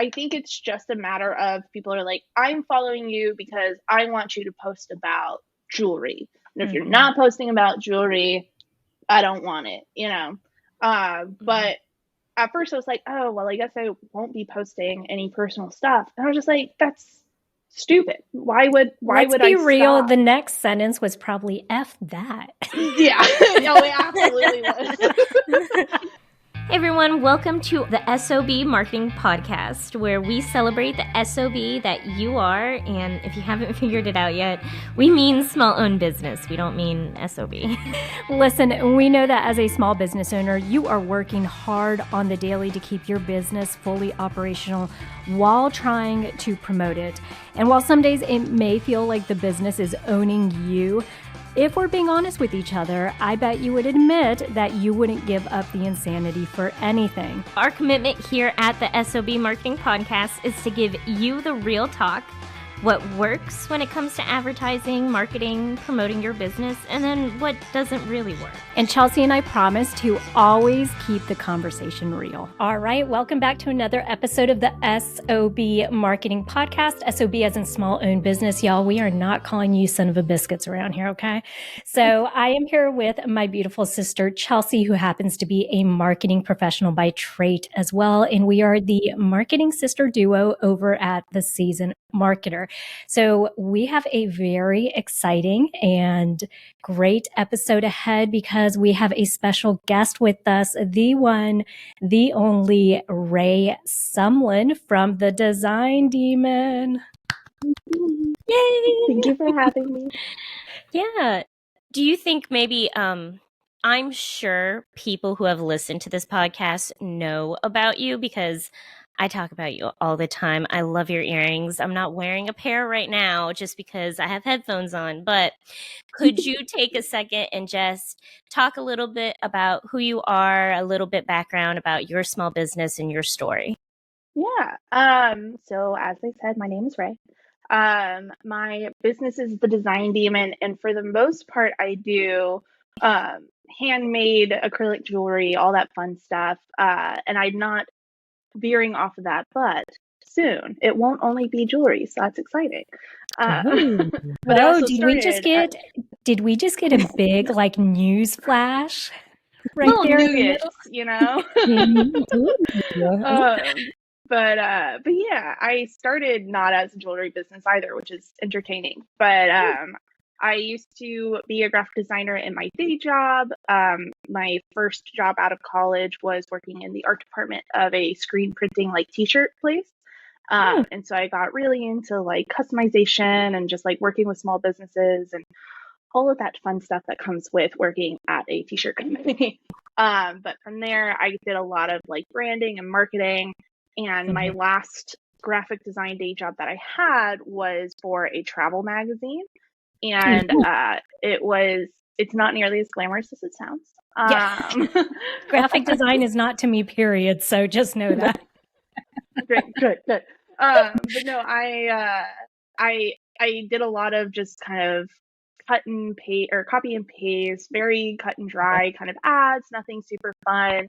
I think it's just a matter of people are like, I'm following you because I want you to post about jewelry. And if you're not posting about jewelry, I don't want it, But at first I was like, oh, well, I guess I won't be posting any personal stuff. And I was just like, that's stupid. Why would Let's I be real? stop? The next sentence was probably F that. Yeah, no, it absolutely was. Hey everyone, welcome to the S.O.B Marketing Podcast, where we celebrate the S.O.B that you are, and if you haven't figured it out yet, we mean small-owned business. We don't mean S.O.B. Listen, we know that as a small business owner, you are working hard on the daily to keep your business fully operational while trying to promote it. And while some days it may feel like the business is owning you, if we're being honest with each other, I bet you would admit that you wouldn't give up the insanity for anything. Our commitment here at the S.O.B Marketing Podcast is to give you the real talk, what works when it comes to advertising, marketing, promoting your business, and then what doesn't really work. And Chelsea and I promise to always keep the conversation real. All right, welcome back to another episode of the S.O.B Marketing Podcast. S.O.B as in small-owned business, y'all. We are not calling you son of a biscuits around here, okay? So I am here with my beautiful sister, Chelsea, who happens to be a marketing professional by trade as well. And we are the marketing sister duo over at The Seasoned Marketer. So we have a very exciting and great episode ahead because we have a special guest with us, the one, the only Rae Sumlin from the Design Demon. Yay! Thank you for having me. Yeah. Do you think maybe, I'm sure people who have listened to this podcast know about you because I talk about you all the time. I love your earrings. I'm not wearing a pair right now just because I have headphones on, but could you take a second and just talk a little bit about who you are, a little bit background about your small business and your story? Yeah. So as I said, my name is Rae. My business is the Design Demon, and for the most part, I do handmade acrylic jewelry, all that fun stuff. And I'm not veering off of that, but soon it won't only be jewelry, so that's exciting. But did we just get a big like news flash right little there nuggets, But yeah, I started not as a jewelry business either, which is entertaining. But I used to be a graphic designer in my day job. My first job out of college was working in the art department of a screen printing like t-shirt place. And so I got really into like customization and just like working with small businesses and all of that fun stuff that comes with working at a t-shirt company. But from there, I did a lot of like branding and marketing. And my last graphic design day job that I had was for a travel magazine. And it's not nearly as glamorous as it sounds. Graphic design is not to me, period. So just know that. Great, good. But no, I did a lot of just kind of cut and paste or copy and paste, very cut and dry kind of ads, nothing super fun.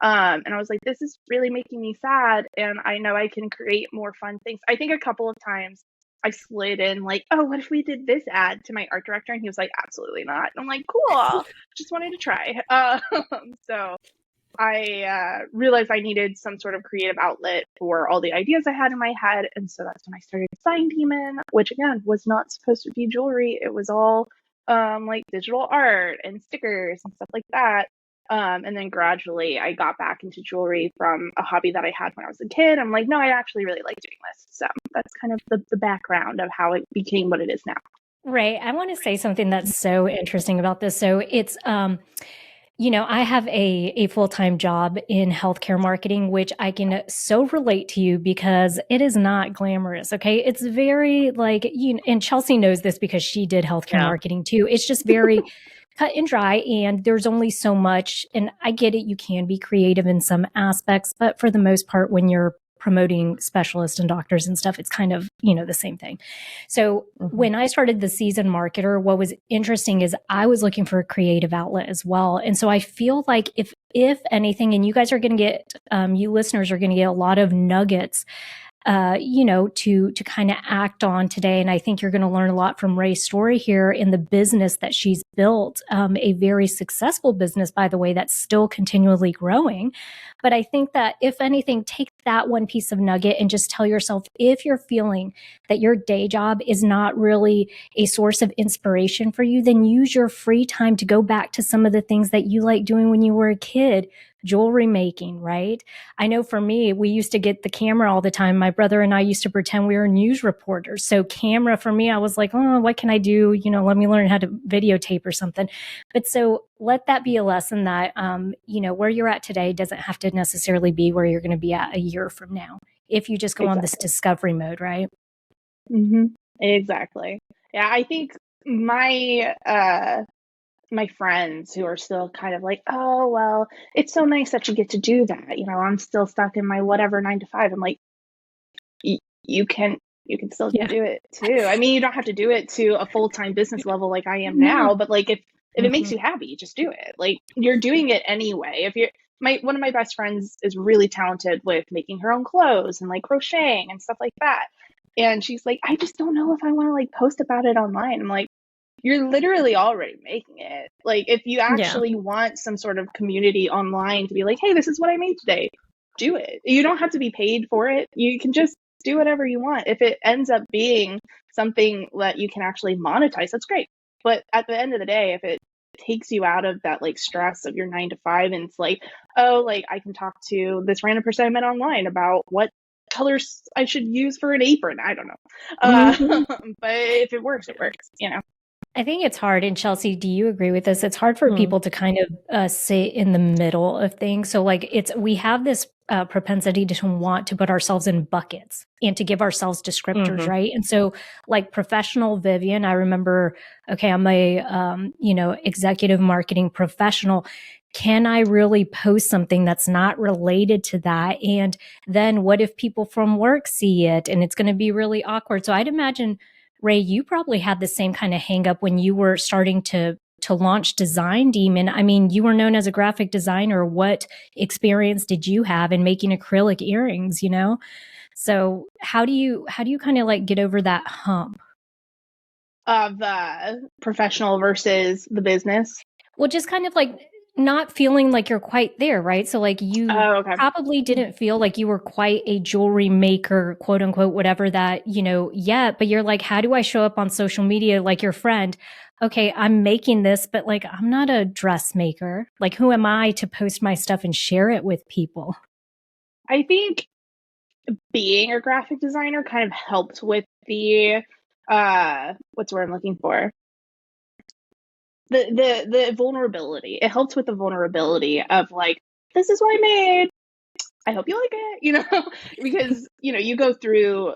And I was like, this is really making me sad. And I know I can create more fun things. I think a couple of times I slid in like, oh, what if we did this ad to my art director? And he was like, absolutely not. And I'm like, cool, just wanted to try. So I realized I needed some sort of creative outlet for all the ideas I had in my head. And so that's when I started Design Demon, which again was not supposed to be jewelry. It was all like digital art and stickers and stuff like that. And then gradually I got back into jewelry from a hobby that I had when I was a kid. I'm like, no, I actually really like doing this. So that's kind of the background of how it became what it is now. Right. I want to say something that's so interesting about this. So it's, I have a full-time job in healthcare marketing, which I can so relate to you because it is not glamorous. Okay. It's very like, and Chelsea knows this because she did healthcare marketing too. It's just very cut and dry, and there's only so much. And I get it. You can be creative in some aspects, but for the most part, when you're promoting specialists and doctors and stuff. It's kind of, the same thing. So when I started the Seasoned Marketer, what was interesting is I was looking for a creative outlet as well. And so I feel like if anything, and you guys are going to get, you listeners are going to get a lot of nuggets to kind of act on today. And I think you're going to learn a lot from Rae's story here in the business that she's built, a very successful business, by the way, that's still continually growing. But I think that if anything, take that one piece of nugget and just tell yourself, if you're feeling that your day job is not really a source of inspiration for you, then use your free time to go back to some of the things that you like doing when you were a kid. Jewelry making, right? I know for me, we used to get the camera all the time. My brother and I used to pretend we were news reporters. So camera for me, I was like, oh, what can I do? Let me learn how to videotape or something. But so let that be a lesson that, where you're at today doesn't have to necessarily be where you're going to be at a year from now. If you just go on this discovery mode, right? Exactly. Yeah, I think my friends who are still kind of like, oh, well, it's so nice that you get to do that. I'm still stuck in my whatever 9 to 5. I'm like, you can still do it too. I mean, you don't have to do it to a full-time business level like I am now, but like if it makes you happy, just do it. Like you're doing it anyway. One of my best friends is really talented with making her own clothes and like crocheting and stuff like that. And she's like, I just don't know if I want to like post about it online. I'm like, you're literally already making it. Like if you actually want some sort of community online to be like, hey, this is what I made today, do it. You don't have to be paid for it. You can just do whatever you want. If it ends up being something that you can actually monetize, that's great. But at the end of the day, if it takes you out of that like stress of your 9 to 5 and it's like, oh, like I can talk to this random person I met online about what colors I should use for an apron. I don't know. But if it works, it works, I think it's hard. And Chelsea, do you agree with this? It's hard for people to kind of sit in the middle of things. So like we have this propensity to want to put ourselves in buckets and to give ourselves descriptors, right? And so like professional Vivian, I remember, okay, I'm a, executive marketing professional. Can I really post something that's not related to that? And then what if people from work see it and it's going to be really awkward? So I'd imagine, Rae, you probably had the same kind of hang up when you were starting to launch Design Demon. I mean, you were known as a graphic designer. What experience did you have in making acrylic earrings, So how do you kind of like get over that hump of professional versus the business? Well, just kind of like not feeling like you're quite there, right? So like you probably didn't feel like you were quite a jewelry maker, quote unquote, whatever that, yet, but you're like, how do I show up on social media like your friend? Okay, I'm making this, but like, I'm not a dressmaker. Like, who am I to post my stuff and share it with people? I think being a graphic designer kind of helped with the, what's the word I'm looking for? The vulnerability. It helps with the vulnerability of like, this is what I made. I hope you like it, because, you go through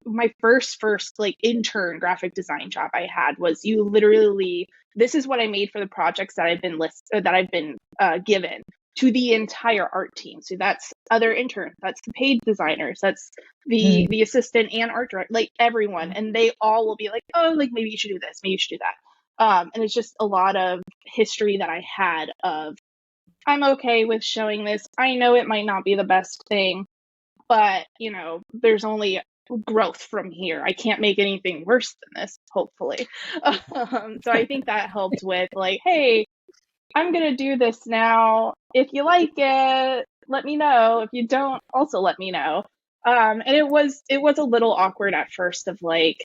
my first like intern graphic design job I had was you literally, this is what I made for the projects that I've been given to the entire art team. So that's other interns, that's the paid designers, that's the assistant and art director, like everyone. And they all will be like, oh, like maybe you should do this, maybe you should do that. And it's just a lot of history that I had of, I'm okay with showing this. I know it might not be the best thing, but, there's only growth from here. I can't make anything worse than this, hopefully. So I think that helped with like, hey, I'm going to do this now. If you like it, let me know. If you don't, also let me know. And it was a little awkward at first of like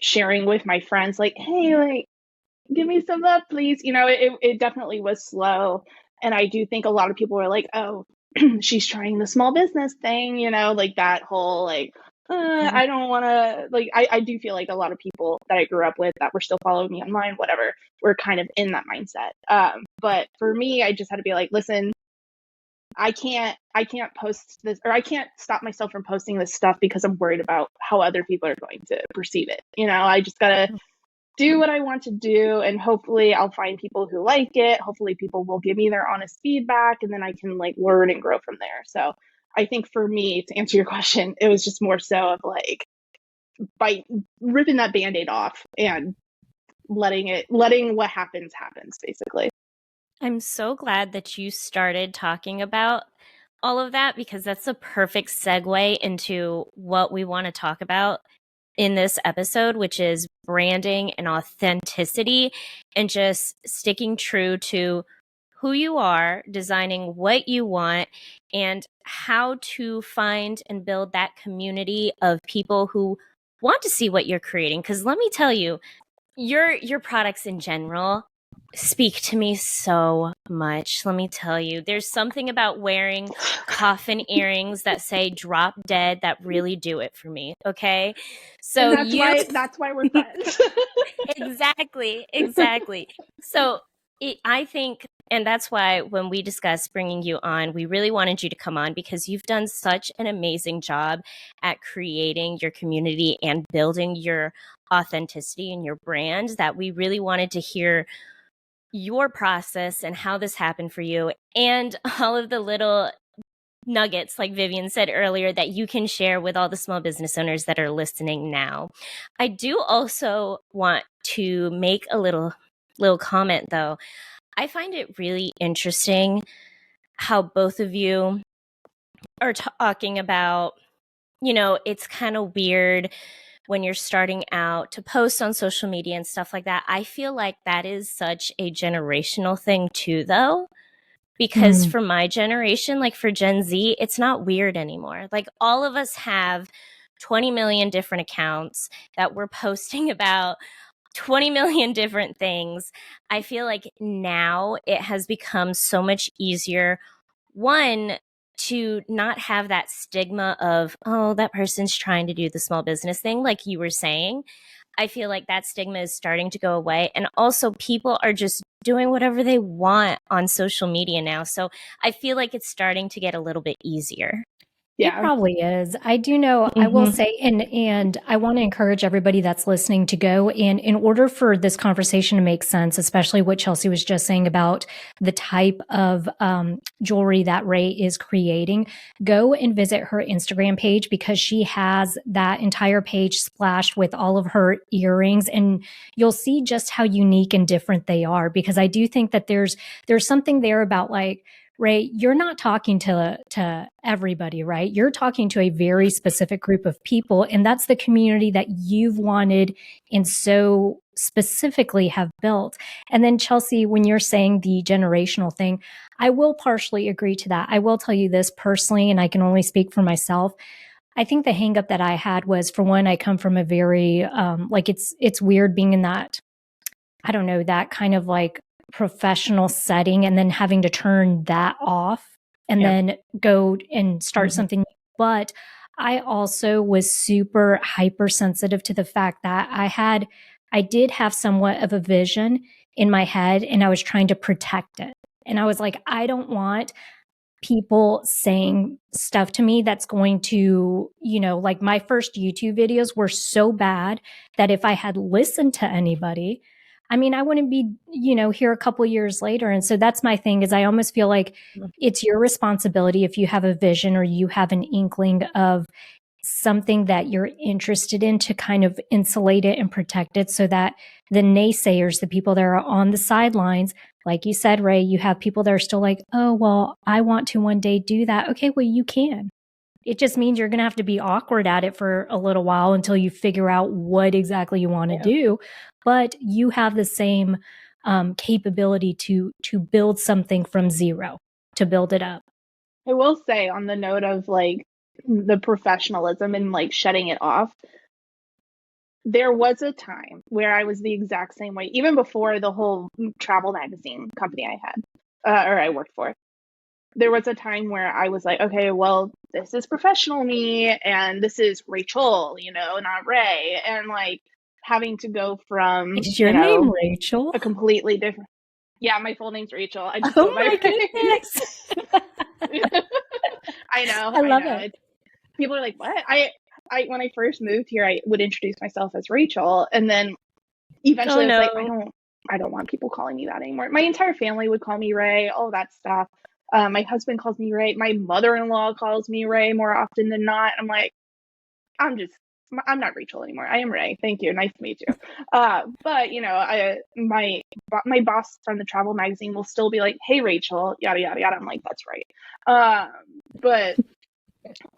sharing with my friends, like, hey, like, give me some love, please. It definitely was slow. And I do think a lot of people were like, oh, she's trying the small business thing, like that whole, like, I don't want to, like, I do feel like a lot of people that I grew up with that were still following me online, whatever, were kind of in that mindset. But for me, I just had to be like, listen, I can't post this, or I can't stop myself from posting this stuff because I'm worried about how other people are going to perceive it. I just gotta do what I want to do, and hopefully I'll find people who like it. Hopefully people will give me their honest feedback, and then I can like learn and grow from there. So I think for me, to answer your question, it was just more so of like by ripping that Band-Aid off and letting what happens basically. I'm so glad that you started talking about all of that, because that's a perfect segue into what we want to talk about in this episode, which is branding and authenticity and just sticking true to who you are, designing what you want, and how to find and build that community of people who want to see what you're creating. Because let me tell you, your products in general speak to me so much. Let me tell you, there's something about wearing coffin earrings that say drop dead that really do it for me. Okay. So and that's why we're friends. Exactly. So I think, and that's why when we discussed bringing you on, we really wanted you to come on because you've done such an amazing job at creating your community and building your authenticity and your brand, that we really wanted to hear your process and how this happened for you, and all of the little nuggets, like Vivian said earlier, that you can share with all the small business owners that are listening now. I do also want to make a little comment, though. I find it really interesting how both of you are talking about, it's kind of weird when you're starting out to post on social media and stuff like that. I feel like that is such a generational thing too, though, because for my generation, like for Gen Z, it's not weird anymore. Like all of us have 20 million different accounts that we're posting about 20 million different things. I feel like now it has become so much easier, one, to not have that stigma of, oh, that person's trying to do the small business thing, like you were saying. I feel like that stigma is starting to go away. And also people are just doing whatever they want on social media now. So I feel like it's starting to get a little bit easier. Yeah. It probably is. I do know, I will say, and I want to encourage everybody that's listening to go, and in order for this conversation to make sense, especially what Chelsea was just saying about the type of jewelry that Rae is creating, go and visit her Instagram page, because she has that entire page splashed with all of her earrings, and you'll see just how unique and different they are. Because I do think that there's something there about, like, Rae, you're not talking to everybody, right? You're talking to a very specific group of people, and that's the community that you've wanted and so specifically have built. And then Chelsea, when you're saying the generational thing, I will partially agree to that. I will tell you this personally, and I can only speak for myself. I think the hang up that I had was, for one, I come from a very, like, it's weird being in that, I don't know, that kind of like professional setting, and then having to turn that off and then go and start something. But I also was super hypersensitive to the fact that I did have somewhat of a vision in my head, and I was trying to protect it. And I was like, I don't want people saying stuff to me that's going to, like, my first YouTube videos were so bad that if I had listened to anybody, I mean, I wouldn't be, here a couple years later. And so that's my thing, is I almost feel like it's your responsibility, if you have a vision or you have an inkling of something that you're interested in, to kind of insulate it and protect it, so that the naysayers, the people that are on the sidelines, like you said, Rae, you have people that are still like, oh, well, I want to one day do that. Okay, well, you can. It just means you're going to have to be awkward at it for a little while until you figure out what exactly you want to do. But you have the same capability to build something from zero, to build it up. I will say, on the note of like the professionalism and like shutting it off, there was a time where I was the exact same way, even before the whole travel magazine company I had, or I worked for. There was a time where I was like, okay, well, this is professional me, and this is Rachel, not Rae. And like having to go from, Is your name Rachel? a completely different. Yeah, my full name's Rachel. I just oh my goodness. I know. I love it. People are like, what? I when I first moved here, I would introduce myself as Rachel, and then eventually I was like, I don't want people calling me that anymore. My entire family would call me Rae, all that stuff. My husband calls me Rae. My mother-in-law calls me Rae more often than not. I'm like, I'm not Rachel anymore. I am Rae. Thank you. Nice to meet you. But you know, my boss from the travel magazine will still be like, "Hey, Rachel," yada yada yada. I'm like, that's right. But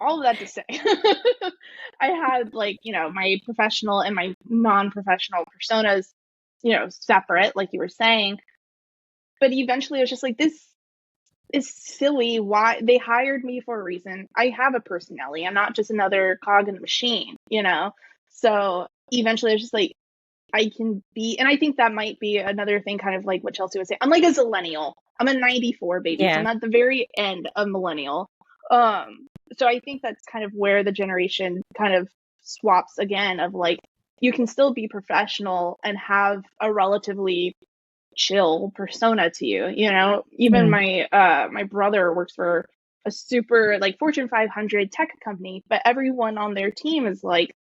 all of that to say, I had like, you know, my professional and my non-professional personas, you know, separate, like you were saying. But eventually, I was just like, this is silly. Why they hired me for a reason. I have a personality. I'm not just another cog in the machine, you know? So eventually I was just like, I can be, and I think that might be another thing, kind of like what Chelsea was saying. I'm like a zillennial. I'm a 94 baby. So Yeah. I'm at the very end of millennial. So I think that's kind of where the generation kind of swaps again of like, you can still be professional and have a relatively chill persona to you, you know. Even my brother works for a super like Fortune 500 tech company, but everyone on their team is like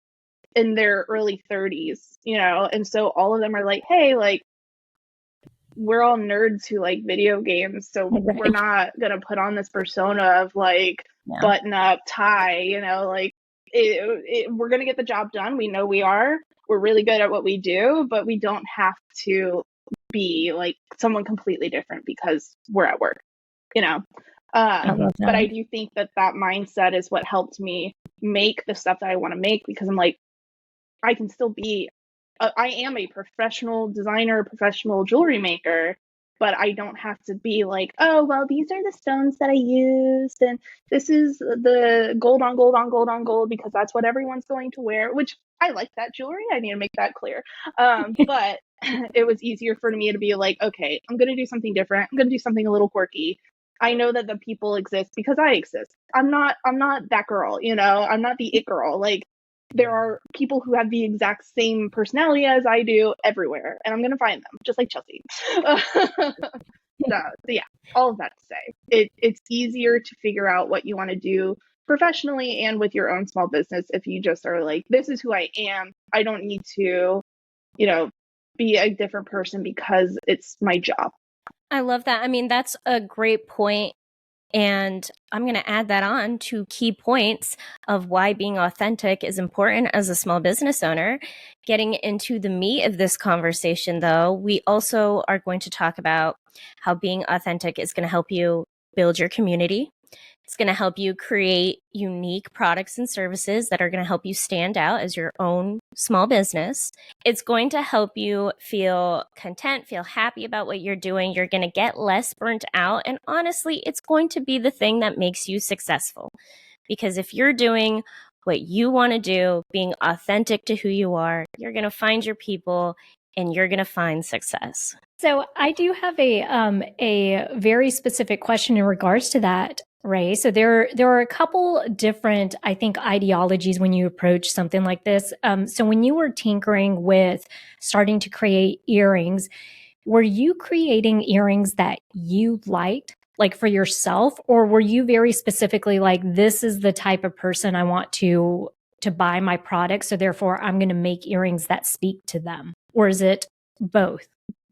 in their early 30s, you know. And so all of them are like, hey, like, we're all nerds who like video games, so we're not gonna put on this persona of like button up tie, you know, like we're gonna get the job done. We know we're really good at what we do, but we don't have to be like someone completely different because we're at work, you know. But I do think that mindset is what helped me make the stuff that I want to make, because I'm like, I can still be I am a professional designer, professional jewelry maker, but I don't have to be like, oh, well, these are the stones that I used, and this is the gold on gold on gold on gold because that's what everyone's going to wear, which I like that jewelry. I need to make that clear. But it was easier for me to be like, okay, I'm going to do something different. I'm going to do something a little quirky. I know that the people exist because I exist. I'm not that girl, you know, I'm not the it girl. Like, there are people who have the exact same personality as I do everywhere, and I'm going to find them, just like Chelsea. So yeah, all of that to say, it's easier to figure out what you want to do professionally and with your own small business if you just are like, this is who I am. I don't need to, you know, be a different person because it's my job. I love that. I mean, that's a great point. And I'm going to add that on to key points of why being authentic is important as a small business owner. Getting into the meat of this conversation, though, we also are going to talk about how being authentic is going to help you build your community. It's going to help you create unique products and services that are going to help you stand out as your own small business. It's going to help you feel content, feel happy about what you're doing. You're going to get less burnt out. And honestly, it's going to be the thing that makes you successful. Because if you're doing what you want to do, being authentic to who you are, you're going to find your people and you're going to find success. So I do have a very specific question in regards to that, Rae. So there are a couple different, I think, ideologies when you approach something like this. So when you were tinkering with starting to create earrings, were you creating earrings that you liked, like for yourself, or were you very specifically like, this is the type of person I want to buy my product, so therefore I'm going to make earrings that speak to them? Or is it both?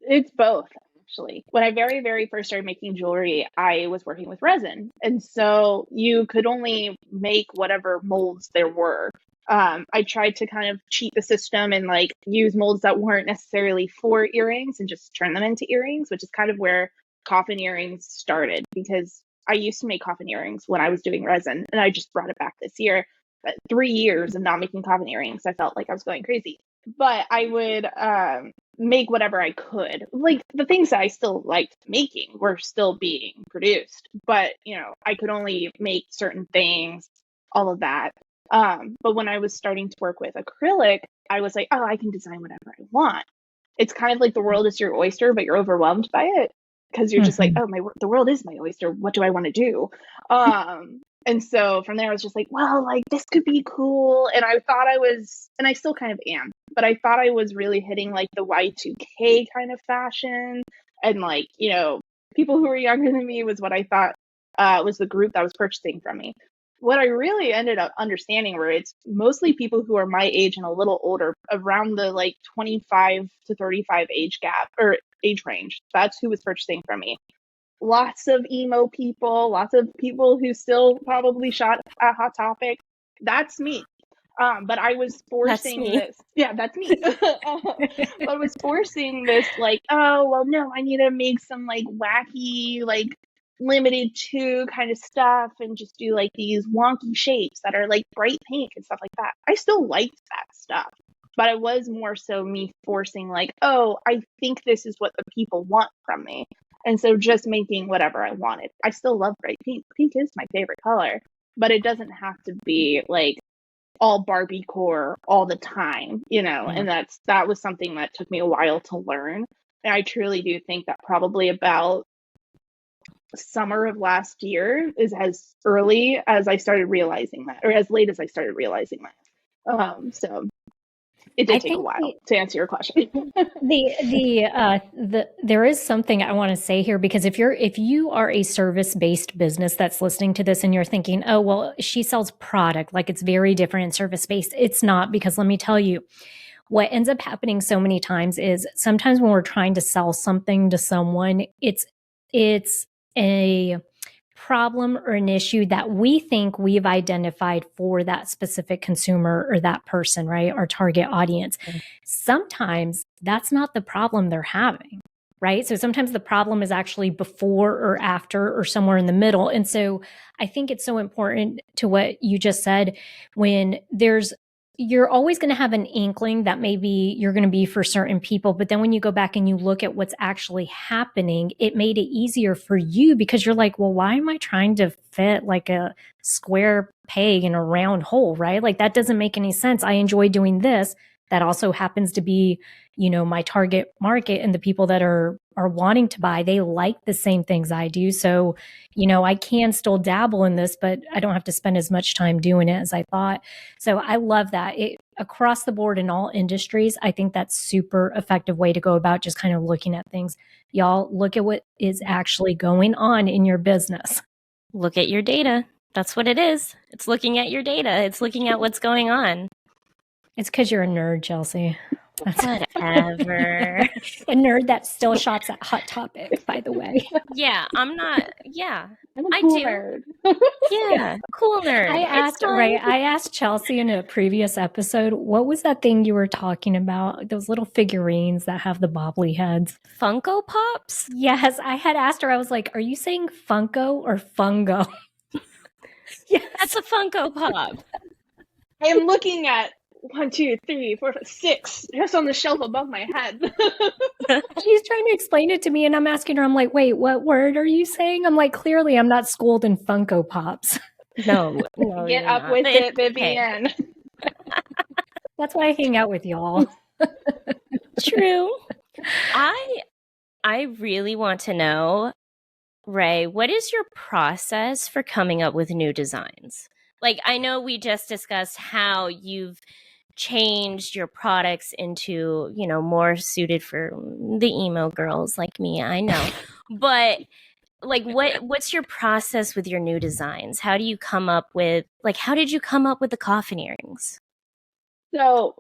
It's both, actually. When I very, very first started making jewelry, I was working with resin. And so you could only make whatever molds there were. I tried to kind of cheat the system and like use molds that weren't necessarily for earrings and just turn them into earrings, which is kind of where coffin earrings started, because I used to make coffin earrings when I was doing resin, and I just brought it back this year. But 3 years of not making coffin earrings, I felt like I was going crazy. But I would make whatever I could. Like, the things that I still liked making were still being produced, but you know, I could only make certain things, all of that. But when I was starting to work with acrylic, I was like, oh, I can design whatever I want. It's kind of like the world is your oyster, but you're overwhelmed by it because you're just like, oh, the world is my oyster. What do I want to do? And so from there, I was just like, well, like, this could be cool. And I thought I was, and I still kind of am, but I thought I was really hitting like the Y2K kind of fashion. And like, you know, people who were younger than me was what I thought was the group that was purchasing from me. What I really ended up understanding were it's mostly people who are my age and a little older, around the like 25 to 35 age gap or age range. That's who was purchasing from me. lots of emo people, lots of people who still probably shot a Hot Topic. That's me. But I was forcing this. Yeah, that's me. I was forcing this, like, oh, well, no, I need to make some like wacky, like limited to kind of stuff and just do like these wonky shapes that are like bright pink and stuff like that. I still liked that stuff, but it was more so me forcing, like, oh, I think this is what the people want from me. And so just making whatever I wanted. I still love bright pink. Pink is my favorite color, but it doesn't have to be like all Barbie core all the time, and that was something that took me a while to learn. And I truly do think that probably about summer of last year is as early as I started realizing that, or as late as I started realizing that. So it did take a while to answer your question. There is something I want to say here, because if you are a service-based business that's listening to this and you're thinking, oh, well, she sells product, like it's very different in service-based. It's not, because let me tell you, what ends up happening so many times is sometimes when we're trying to sell something to someone, it's a problem or an issue that we think we've identified for that specific consumer or that person, right? Our target audience. Mm-hmm. Sometimes that's not the problem they're having, right? So sometimes the problem is actually before or after or somewhere in the middle. And so I think it's so important to what you just said, when you're always going to have an inkling that maybe you're going to be for certain people. But then when you go back and you look at what's actually happening, it made it easier for you, because you're like, well, why am I trying to fit like a square peg in a round hole, right? Like that doesn't make any sense. I enjoy doing this. That also happens to be, my target market, and the people that are wanting to buy, they like the same things I do. So, I can still dabble in this, but I don't have to spend as much time doing it as I thought. So I love that. Across the board in all industries, I think that's super effective way to go about just kind of looking at things. Y'all, look at what is actually going on in your business. Look at your data. That's what it is. It's looking at your data. It's looking at what's going on. It's because you're a nerd, Chelsea. That's whatever. A nerd that still shops at Hot Topic, by the way. Yeah, I'm not. Yeah, I'm a cool nerd. Yeah, cool nerd. I asked Chelsea in a previous episode, what was that thing you were talking about? Those little figurines that have the bobbly heads. Funko Pops? Yes, I had asked her. I was like, are you saying Funko or Fungo? Yes. That's a Funko Pop. I am looking at 1, 2, 3, 4, 5, 6, just on the shelf above my head. She's trying to explain it to me, and I'm asking her, I'm like, wait, what word are you saying? I'm like, clearly I'm not schooled in Funko Pops. No, Get up with it, Vivian. Okay. That's why I hang out with y'all. True. I really want to know, Rae, what is your process for coming up with new designs? Like, I know we just discussed how you've changed your products into, more suited for the emo girls like me. I know. But like, what's your process with your new designs? How do you come up with, how did you come up with the coffin earrings? So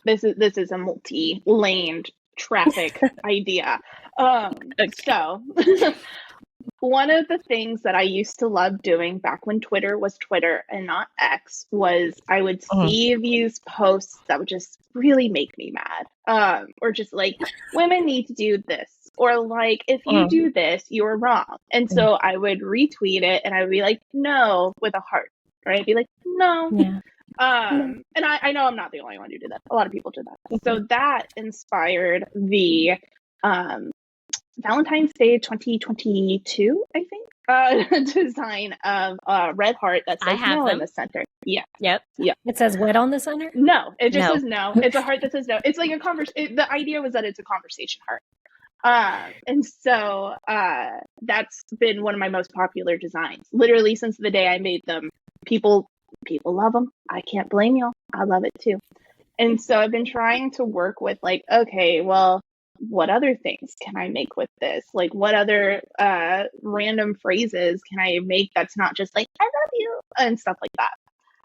this is a multi-laned traffic idea. Okay. So one of the things that I used to love doing back when Twitter was Twitter and not X was I would see these posts that would just really make me mad. Or just like, women need to do this. Or like, if you do this, you're wrong. And so I would retweet it and I would be like, no, with a heart. Right? I'd be like, no. Yeah. And I know I'm not the only one who did that. A lot of people did that. So that inspired the Valentine's Day 2022, I think, design of a red heart that says no in the center. Yeah. Yep. It says what on the center? No, it just says no. It's a heart that says no. It's like a the idea was that it's a conversation heart. And so that's been one of my most popular designs. Literally since the day I made them, people love them. I can't blame y'all. I love it too. And so I've been trying to work with like, okay, well, what other things can I make with this? Like, what other random phrases can I make that's not just like, I love you and stuff like that.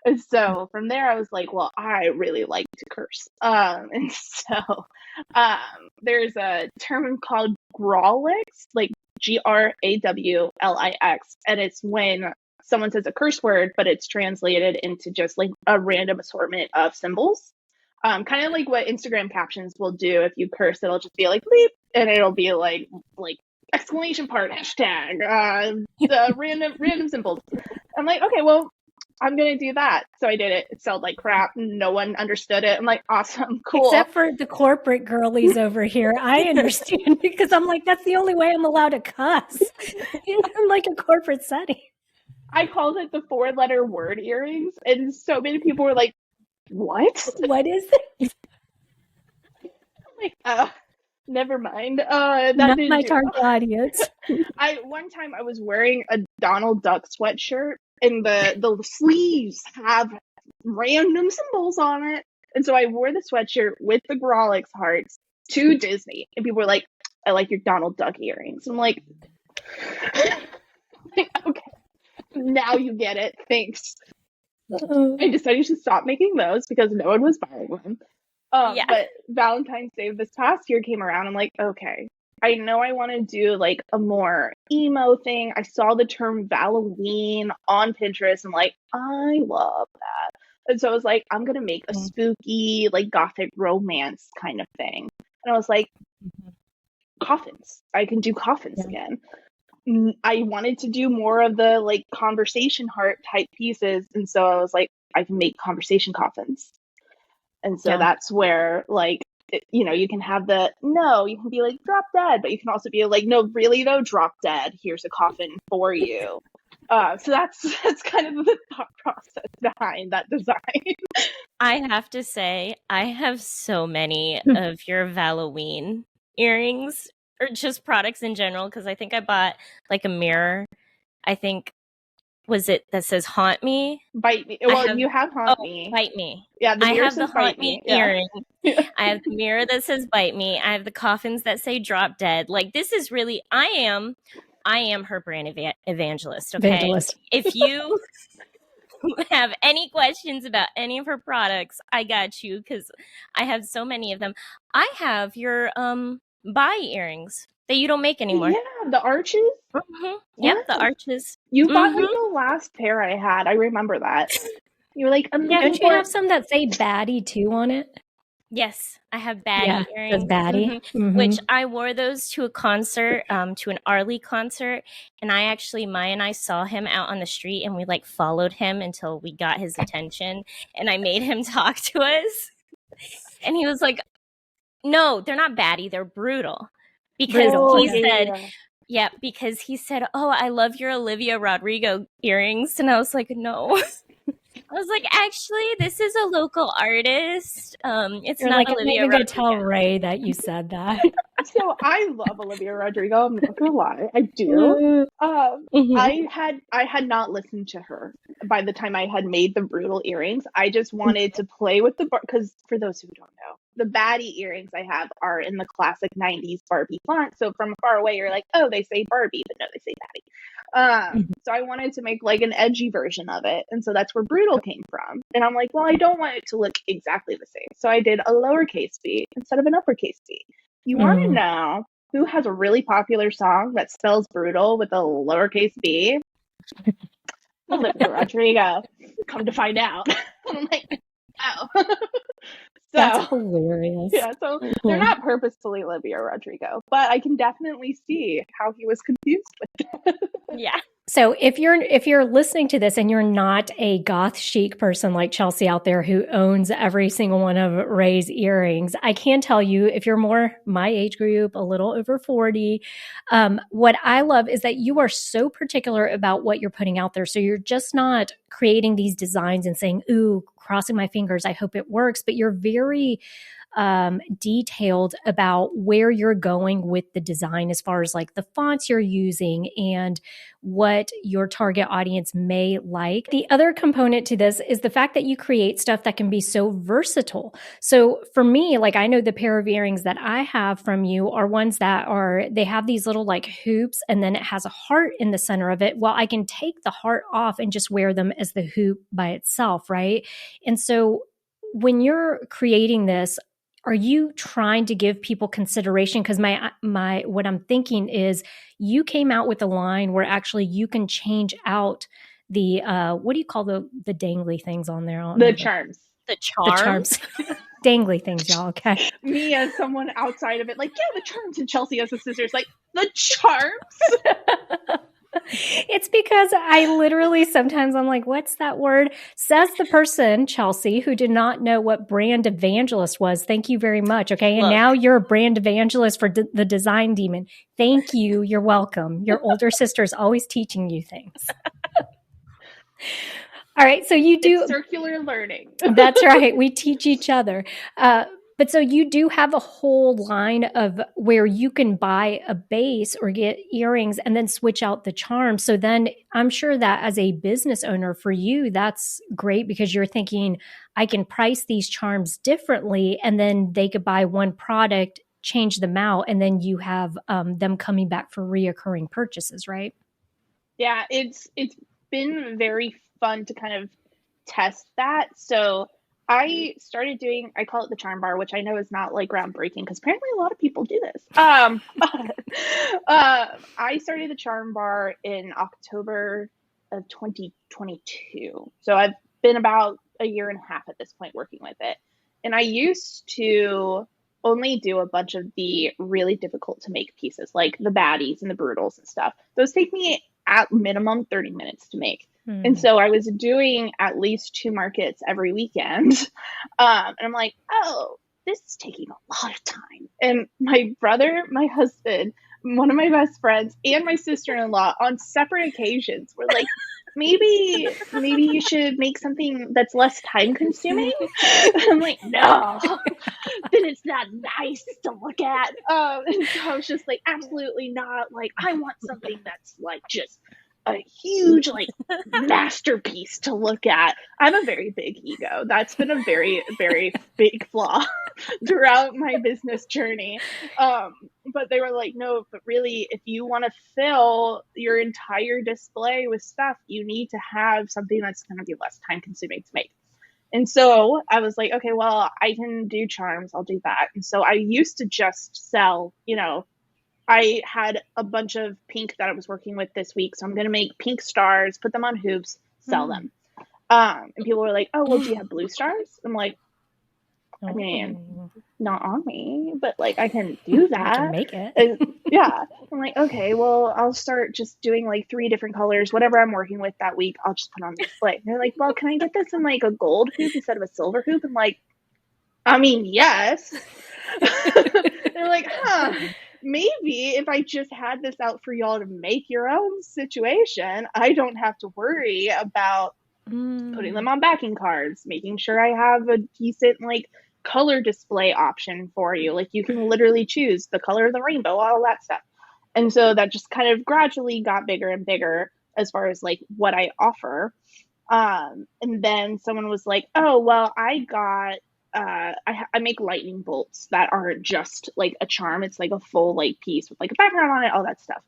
And so from there, I was like, well, I really like to curse. And so there's a term called grawlix, like GRAWLIX. And it's when someone says a curse word, but it's translated into just like a random assortment of symbols. Kind of like what Instagram captions will do. If you curse, it'll just be like bleep, and it'll be like exclamation part, hashtag, the random symbols. I'm like, okay, well, I'm gonna do that. So I did it. It sounded like crap. No one understood it. I'm like, awesome, cool. Except for the corporate girlies over here. I understand because I'm like, that's the only way I'm allowed to cuss in like a corporate setting. I called it the 4-letter word earrings, and so many people were like, what? What is it? I'm like, oh, never mind. That Not didn't my do. target audience. One time I was wearing a Donald Duck sweatshirt, and the sleeves have random symbols on it. And so I wore the sweatshirt with the grawlix hearts to Disney, and people were like, I like your Donald Duck earrings. I'm like, okay, now you get it. Thanks. I decided to stop making those because no one was buying them. But Valentine's Day this past year came around. I'm like, okay, I know I want to do like a more emo thing. I saw the term Halloween on Pinterest. I'm like, I love that. And so I was like, I'm going to make a spooky, like gothic romance kind of thing. And I was like, coffins. I can do coffins again. I wanted to do more of the like conversation heart type pieces. And so I was like, I can make conversation coffins. And so that's where like, you can have you can be like drop dead, but you can also be like, no, really though, drop dead. Here's a coffin for you. So that's kind of the thought process behind that design. I have to say, I have so many of your Halloween earrings, or just products in general, because I think I bought like a mirror. I think, was it that says haunt me? Bite me. Well, you have haunt me. Bite me. Yeah, the I mirror have the says haunt bite me me. earring. I have the mirror that says bite me. I have the coffins that say drop dead. Like, this is really, I am her brand evangelist. Okay. Evangelist. If you have any questions about any of her products, I got you, because I have so many of them. I have your buy earrings that you don't make anymore. Yeah, the arches. Mm-hmm. Yep, the arches. You bought like the last pair I had. I remember that. You were like, don't you have some that say baddie too on it? Yes, I have baddie earrings. Says baddie. Which I wore those to a concert, to an Arlie concert, and Maya and I saw him out on the street, and we like followed him until we got his attention, and I made him talk to us, and he was like, "No, they're not baddie, they're brutal," because because he said, "Oh, I love your Olivia Rodrigo earrings," and I was like, "No." I was like, actually, this is a local artist. It's You're not like, Olivia I'm not Rodrigo. gonna tell Rae that you said that. So I love Olivia Rodrigo. I'm not gonna lie, I do. I had not listened to her by the time I had made the brutal earrings. I just wanted to play with because for those who don't know, the baddie earrings I have are in the classic 90s Barbie font. So from far away, you're like, oh, they say Barbie, but no, they say baddie. So I wanted to make like an edgy version of it. And so that's where brutal came from. And I'm like, well, I don't want it to look exactly the same. So I did a lowercase b instead of an uppercase b. You want to know who has a really popular song that spells brutal with a lowercase b? Olivia Rodrigo. Come to find out. I'm like, oh. That's hilarious. Yeah, so they're not purposefully Olivia Rodrigo, but I can definitely see how he was confused with it. Yeah. So if you're listening to this and you're not a goth chic person like Chelsea out there who owns every single one of Rae's earrings, I can tell you, if you're more my age group, a little over 40, what I love is that you are so particular about what you're putting out there. So you're just not creating these designs and saying, ooh, crossing my fingers, I hope it works, but you're very detailed about where you're going with the design as far as like the fonts you're using and what your target audience may like. The other component to this is the fact that you create stuff that can be so versatile. So for me, like I know the pair of earrings that I have from you are ones that they have these little like hoops and then it has a heart in the center of it. Well, I can take the heart off and just wear them as the hoop by itself, right? And so when you're creating this, are you trying to give people consideration? Because my what I'm thinking is you came out with a line where actually you can change out the what do you call the dangly things on there? The charms. The charms. Dangly things, y'all. Okay. Me as someone outside of it, like, yeah, the charms, and Chelsea as a sister is like, the charms. It's because I literally sometimes I'm like, what's that word? Says the person, Chelsea, who did not know what brand evangelist was. Thank you very much. Okay. And now you're a brand evangelist for the Design Demon. Thank you. You're welcome. Your older sister is always teaching you things. All right. So you do it's circular learning. That's right. We teach each other. But so you do have a whole line of where you can buy a base or get earrings and then switch out the charm. So then I'm sure that as a business owner for you, that's great because you're thinking I can price these charms differently and then they could buy one product, change them out, and then you have them coming back for reoccurring purchases, right? Yeah, it's been very fun to kind of test that. So I started doing, I call it the charm bar, which I know is not like groundbreaking because apparently a lot of people do this. I started the charm bar in October of 2022. So I've been about a year and a half at this point working with it. And I used to only do a bunch of the really difficult to make pieces, like the baddies and the brutals and stuff. Those take me at minimum 30 minutes to make. And so I was doing at least 2 markets every weekend. And I'm like, oh, this is taking a lot of time. And my brother, my husband, one of my best friends, and my sister-in-law on separate occasions were like, maybe you should make something that's less time consuming. I'm like, no, then it's not nice to look at. And so I was just like, absolutely not. Like, I want something that's like just a huge like masterpiece to look at. I have a very big ego. That's been a very, very big flaw throughout my business journey. But they were like, no, but really, if you want to fill your entire display with stuff, you need to have something that's going to be less time consuming to make. And so I was like, okay, well, I can do charms. I'll do that. And so I used to just sell, I had a bunch of pink that I was working with this week. So I'm going to make pink stars, put them on hoops, sell them. And people were like, oh, well, do you have blue stars? I'm like, I mean, not on me, but like I can do that. I can make it. Yeah. I'm like, okay, well, I'll start just doing like 3 different colors, whatever I'm working with that week, I'll just put on display. And they're like, well, can I get this in like a gold hoop instead of a silver hoop? I'm like, I mean, yes. They're like, maybe if I just had this out for y'all to make your own situation, I don't have to worry about putting them on backing cards, making sure I have a decent like color display option for you. Like you can literally choose the color of the rainbow, all that stuff. And so that just kind of gradually got bigger and bigger as far as like what I offer. And then someone was like, oh, well, I got I make lightning bolts that aren't just like a charm. It's like a full like piece with like a background on it, all that stuff.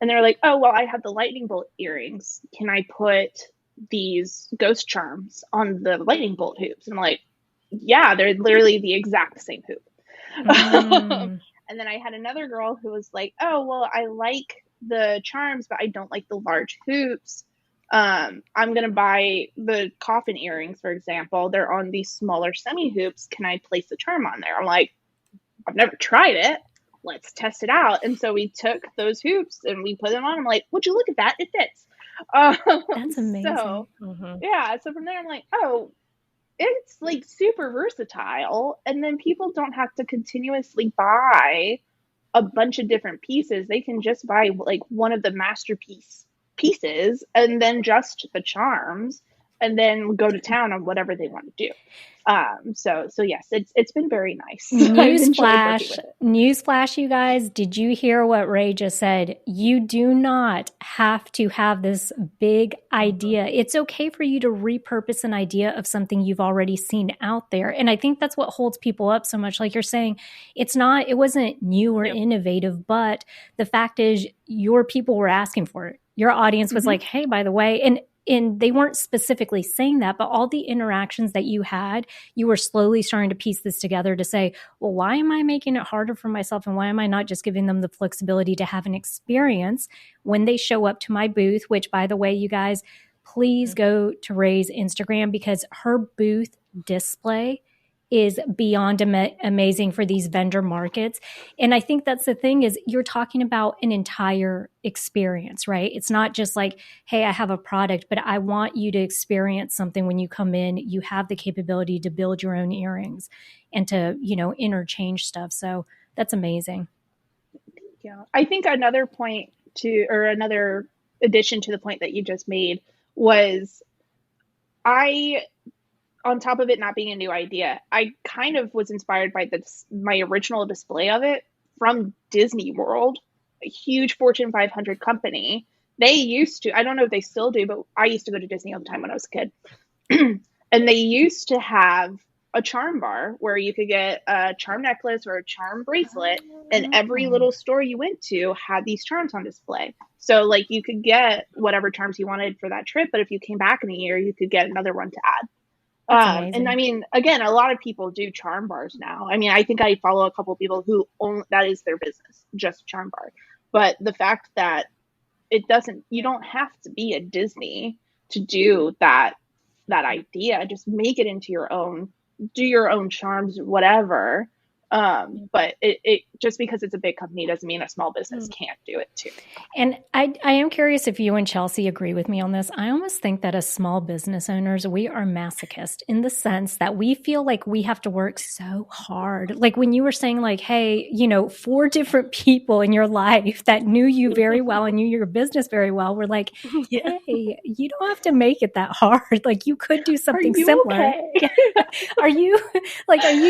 And they're like, oh, well, I have the lightning bolt earrings. Can I put these ghost charms on the lightning bolt hoops? And I'm like, yeah, they're literally the exact same hoop. And then I had another girl who was like, oh, well, I like the charms, but I don't like the large hoops. I'm going to buy the coffin earrings, for example. They're on these smaller semi hoops. Can I place the charm on there? I'm like, I've never tried it. Let's test it out. And so we took those hoops and we put them on. I'm like, would you look at that? It fits. That's amazing. So, yeah. So from there, I'm like, oh, it's like super versatile. And then people don't have to continuously buy a bunch of different pieces. They can just buy like one of the masterpiece pieces and then just the charms. and then go to town on whatever they want to do. So yes, it's been very nice. Newsflash, you guys. Did you hear what Rae just said? You do not have to have this big idea. It's okay for you to repurpose an idea of something you've already seen out there. And I think that's what holds people up so much. Like you're saying, it wasn't new or innovative, but the fact is your people were asking for it. Your audience was like, hey, by the way, and they weren't specifically saying that, but all the interactions that you had, you were slowly starting to piece this together to say, well, why am I making it harder for myself? And why am I not just giving them the flexibility to have an experience when they show up to my booth, which, by the way, you guys, please go to Rae's Instagram because her booth display is beyond amazing for these vendor markets. And I think that's the thing is you're talking about an entire experience, right? It's not just like, hey, I have a product, but I want you to experience something when you come in. You have the capability to build your own earrings and to, interchange stuff. So that's amazing. Yeah. I think another addition to the point that you just made was on top of it not being a new idea, I kind of was inspired by my original display of it from Disney World, a huge Fortune 500 company. They used to, I don't know if they still do, but I used to go to Disney all the time when I was a kid. And they used to have a charm bar where you could get a charm necklace or a charm bracelet, and every little store you went to had these charms on display. So like you could get whatever charms you wanted for that trip, but if you came back in a year, you could get another one to add. And I mean, again, a lot of people do charm bars now. I mean, I think I follow a couple of people who that is their business, just charm bar. But the fact that you don't have to be a Disney to do that idea. Just make it into your own, do your own charms, whatever. But it just because it's a big company doesn't mean a small business can't do it too. And I am curious if you and Chelsea agree with me on this. I almost think that as small business owners, we are masochist in the sense that we feel like we have to work so hard. Like when you were saying like, hey, 4 different people in your life that knew you very well and knew your business very well were like, hey, you don't have to make it that hard. Like you could do something simpler. Okay? Are you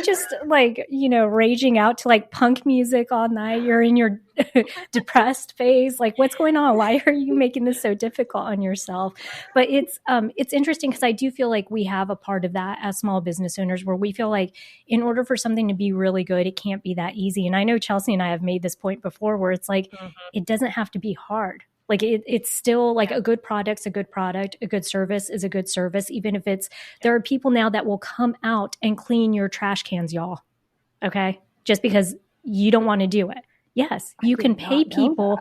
just like, raging out to like punk music all night? You're in your depressed phase. Like what's going on? Why are you making this so difficult on yourself? But it's interesting because I do feel like we have a part of that as small business owners where we feel like in order for something to be really good, it can't be that easy. And I know Chelsea and I have made this point before where it's like, it doesn't have to be hard. Like it's still like a good product's a good product. A good service is a good service. Even if there are people now that will come out and clean your trash cans, y'all. Okay. Just because you don't want to do it. Yes. You can pay people.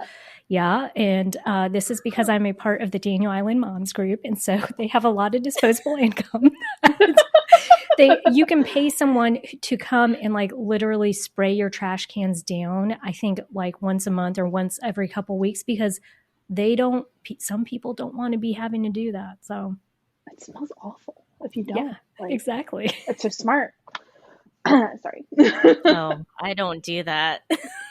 Yeah. And this is because I'm a part of the Daniel Island Moms group. And so they have a lot of disposable income. You can pay someone to come and like literally spray your trash cans down. I think like once a month or once every couple weeks because some people don't want to be having to do that. So it smells awful if you don't. Yeah, exactly. It's so smart. Sorry. No, I don't do that.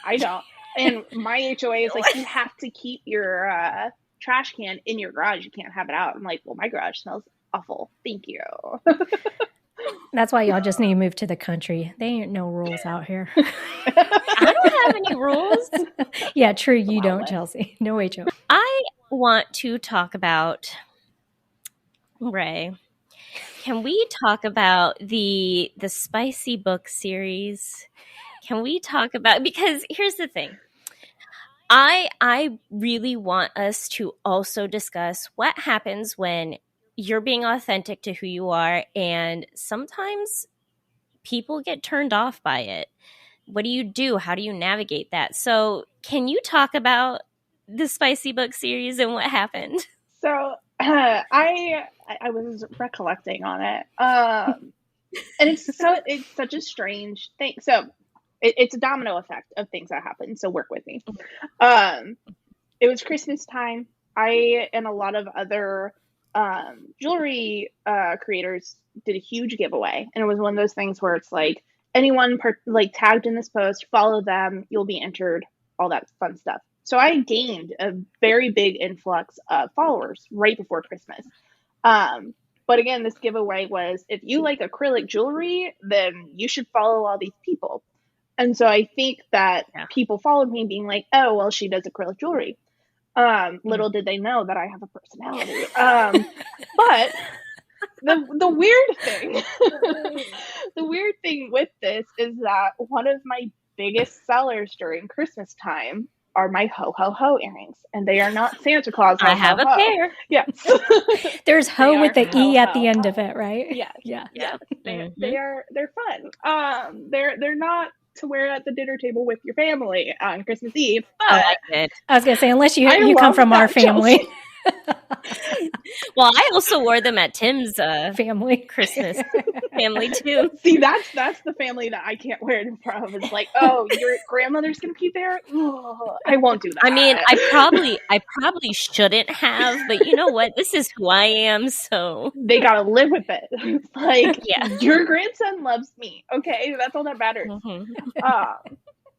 I don't. And my HOA is like, you have to keep your trash can in your garage. You can't have it out. I'm like, well, my garage smells awful. Thank you. That's why y'all just need to move to the country. There ain't no rules out here. I don't have any rules. Yeah, true. You don't, Chelsea. No HOA. I want to talk about Rae. Can we talk about the spicy book series? Can we talk about, because here's the thing. I really want us to also discuss what happens when you're being authentic to who you are and sometimes people get turned off by it. What do you do? How do you navigate that? So can you talk about the spicy book series and what happened? So I was recollecting on it, and it's such a strange thing. So it's a domino effect of things that happen. So work with me. It was Christmas time. I and a lot of other jewelry creators did a huge giveaway, and it was one of those things where it's like anyone tagged in this post, follow them, you'll be entered, all that fun stuff. So I gained a very big influx of followers right before Christmas. But again, this giveaway was, if you like acrylic jewelry, then you should follow all these people. And so I think that people followed me being like, oh, well, she does acrylic jewelry. Little did they know that I have a personality. But the weird thing, the weird thing with this is that one of my biggest sellers during Christmas time are my ho-ho-ho earrings, and they are not Santa Claus. I have a pair. Yes. There's ho with the E at the end of it, right? Yes. Yeah. Yes. They're fun. They're not to wear at the dinner table with your family on Christmas Eve. But I was gonna say, unless you come from our family. Well, I also wore them at Tim's family Christmas family too. See, that's the family that I can't wear it in front of. It's like, oh, your grandmother's gonna be there. Ugh, I won't do that. I mean, I probably shouldn't have, but you know what? This is who I am, so they gotta live with it. It's like, your grandson loves me. Okay, that's all that matters.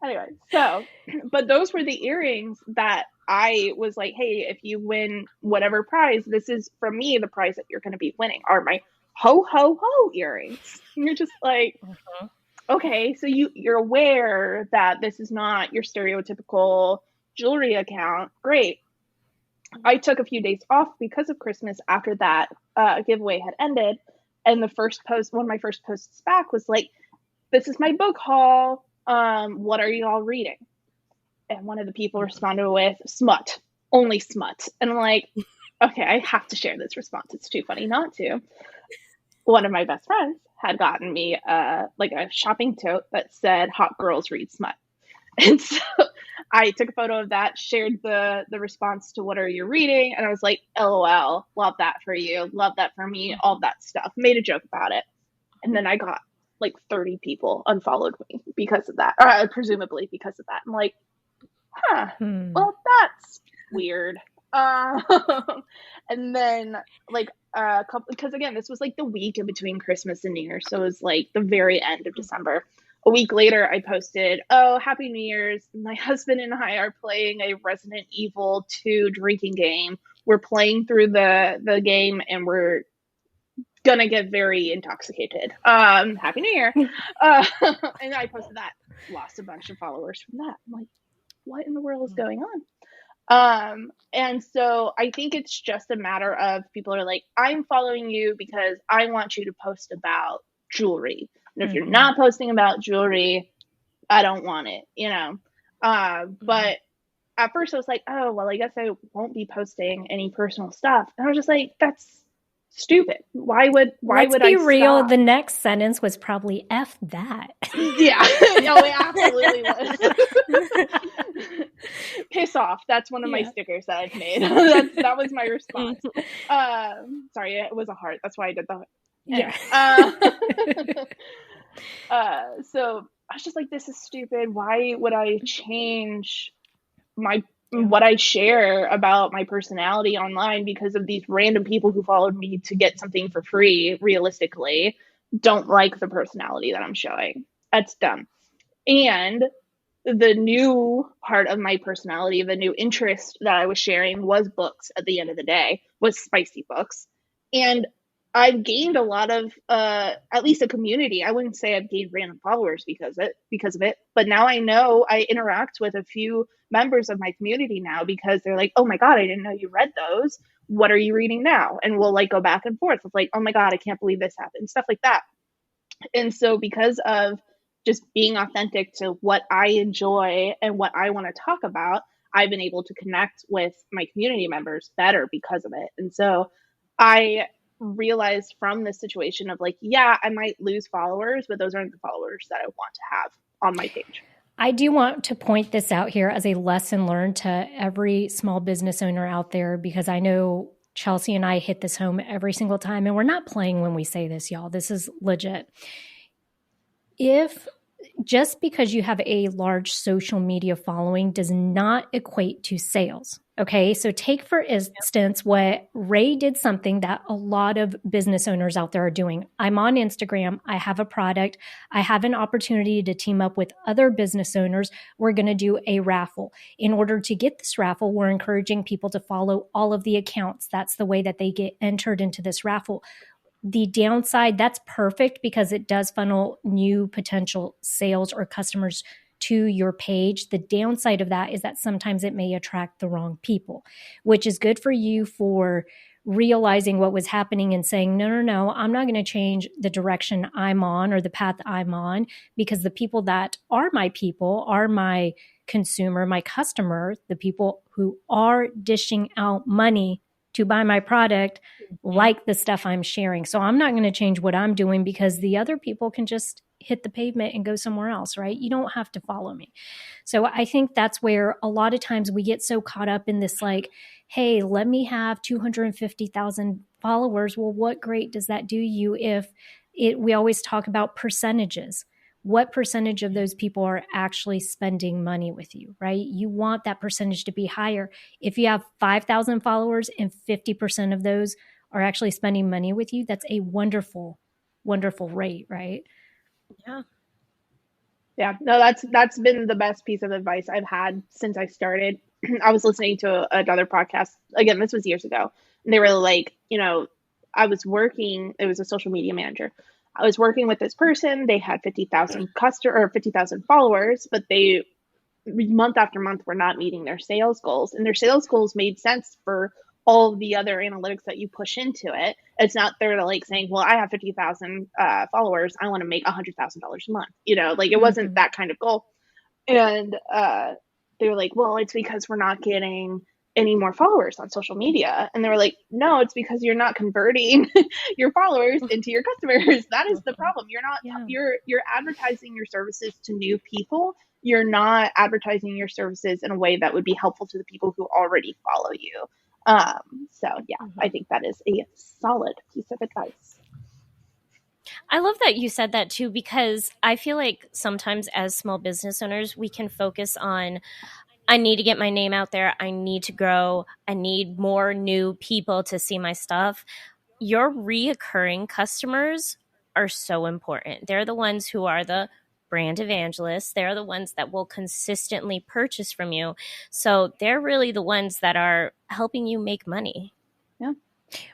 Anyway, so, but those were the earrings that I was like, hey, if you win whatever prize, this is from me, the prize that you're going to be winning are my ho-ho-ho earrings. And you're just like, okay, so you're aware that this is not your stereotypical jewelry account. Great. I took a few days off because of Christmas after that giveaway had ended. And the first post, one of my first posts back was like, this is my book haul. What are you all reading? And one of the people responded with smut, only smut. And I'm like, okay, I have to share this response. It's too funny not to. One of my best friends had gotten me like a shopping tote that said hot girls read smut. And so I took a photo of that, shared the response to what are you reading? And I was like, LOL, love that for you. Love that for me. All that stuff. Made a joke about it. And then I got like 30 people unfollowed me because of that, presumably because of that. I'm like, well, that's weird. And then like a couple, because again, this was like the week in between Christmas and New Year's. So it was like the very end of December. A week later, I posted, oh, Happy New Year's. My husband and I are playing a Resident Evil 2 drinking game. We're playing through the game and we're gonna get very intoxicated. Happy New Year. And I posted that. Lost a bunch of followers from that. I'm like, what in the world is going on? And so I think it's just a matter of people are like, I'm following you because I want you to post about jewelry. And if you're not posting about jewelry, I don't want it, you know? But at first I was like, oh, well, I guess I won't be posting any personal stuff. And I was just like, that's stupid. Why would Let's be real? Stop? The next sentence was probably F that. Yeah. No, it absolutely was. Piss off. That's one of my stickers that I've made. That was my response. Sorry, it was a heart. That's why I did the heart. So I was just like, this is stupid. Why would I change what I share about my personality online because of these random people who followed me to get something for free, realistically, don't like the personality that I'm showing. That's dumb. And the new part of my personality, the new interest that I was sharing was books at the end of the day, was spicy books. And I've gained a lot of, at least a community. I wouldn't say I've gained random followers because of it, but now I know I interact with a few members of my community now because they're like, oh my God, I didn't know you read those. What are you reading now? And we'll like go back and forth. It's like, oh my God, I can't believe this happened, stuff like that. And so because of just being authentic to what I enjoy and what I want to talk about, I've been able to connect with my community members better because of it. And so I realized from this situation of like, yeah, I might lose followers, but those aren't the followers that I want to have on my page. I do want to point this out here as a lesson learned to every small business owner out there, because I know Chelsea and I hit this home every single time, and we're not playing when we say this, y'all. This is legit. If just because you have a large social media following does not equate to sales. Okay, so take for instance what Rae did, something that a lot of business owners out there are doing. I'm on Instagram. I have a product. I have an opportunity to team up with other business owners. We're going to do a raffle. In order to get this raffle, we're encouraging people to follow all of the accounts. That's the way that they get entered into this raffle. The downside, that's perfect because it does funnel new potential sales or customers to your page. The downside of that is that sometimes it may attract the wrong people, which is good for you for realizing what was happening and saying, no, I'm not going to change the direction I'm on or the path I'm on, because the people that are my people are my consumer, my customer, the people who are dishing out money to buy my product, like the stuff I'm sharing. So I'm not going to change what I'm doing because the other people can just hit the pavement and go somewhere else, right? You don't have to follow me. So I think that's where a lot of times we get so caught up in this, like, hey, let me have 250,000 followers. Well, what great does that do you if we always talk about percentages. What percentage of those people are actually spending money with you, right? You want that percentage to be higher. If you have 5,000 followers and 50% of those are actually spending money with you, that's a wonderful, wonderful rate, right? Yeah. Yeah, no, that's been the best piece of advice I've had since I started. I was listening to another podcast. Again, this was years ago. And they were like, I was working, it was a social media manager. I was working with this person. They had 50,000 or 50,000 followers, but they month after month were not meeting their sales goals. And their sales goals made sense for all of the other analytics that you push into it. It's not there to like saying, well, I have 50,000 followers, I want to make $100,000 a month. It wasn't that kind of goal. And they were like, well, it's because we're not getting any more followers on social media. And they were like, no, it's because you're not converting your followers into your customers. That is the problem. You're not, you're advertising your services to new people. You're not advertising your services in a way that would be helpful to the people who already follow you. I think that is a solid piece of advice. I love that you said that too, because I feel like sometimes as small business owners, we can focus on, I need to get my name out there. I need to grow. I need more new people to see my stuff. Your reoccurring customers are so important. They're the ones who are the brand evangelists. They're the ones that will consistently purchase from you. So they're really the ones that are helping you make money. Yeah.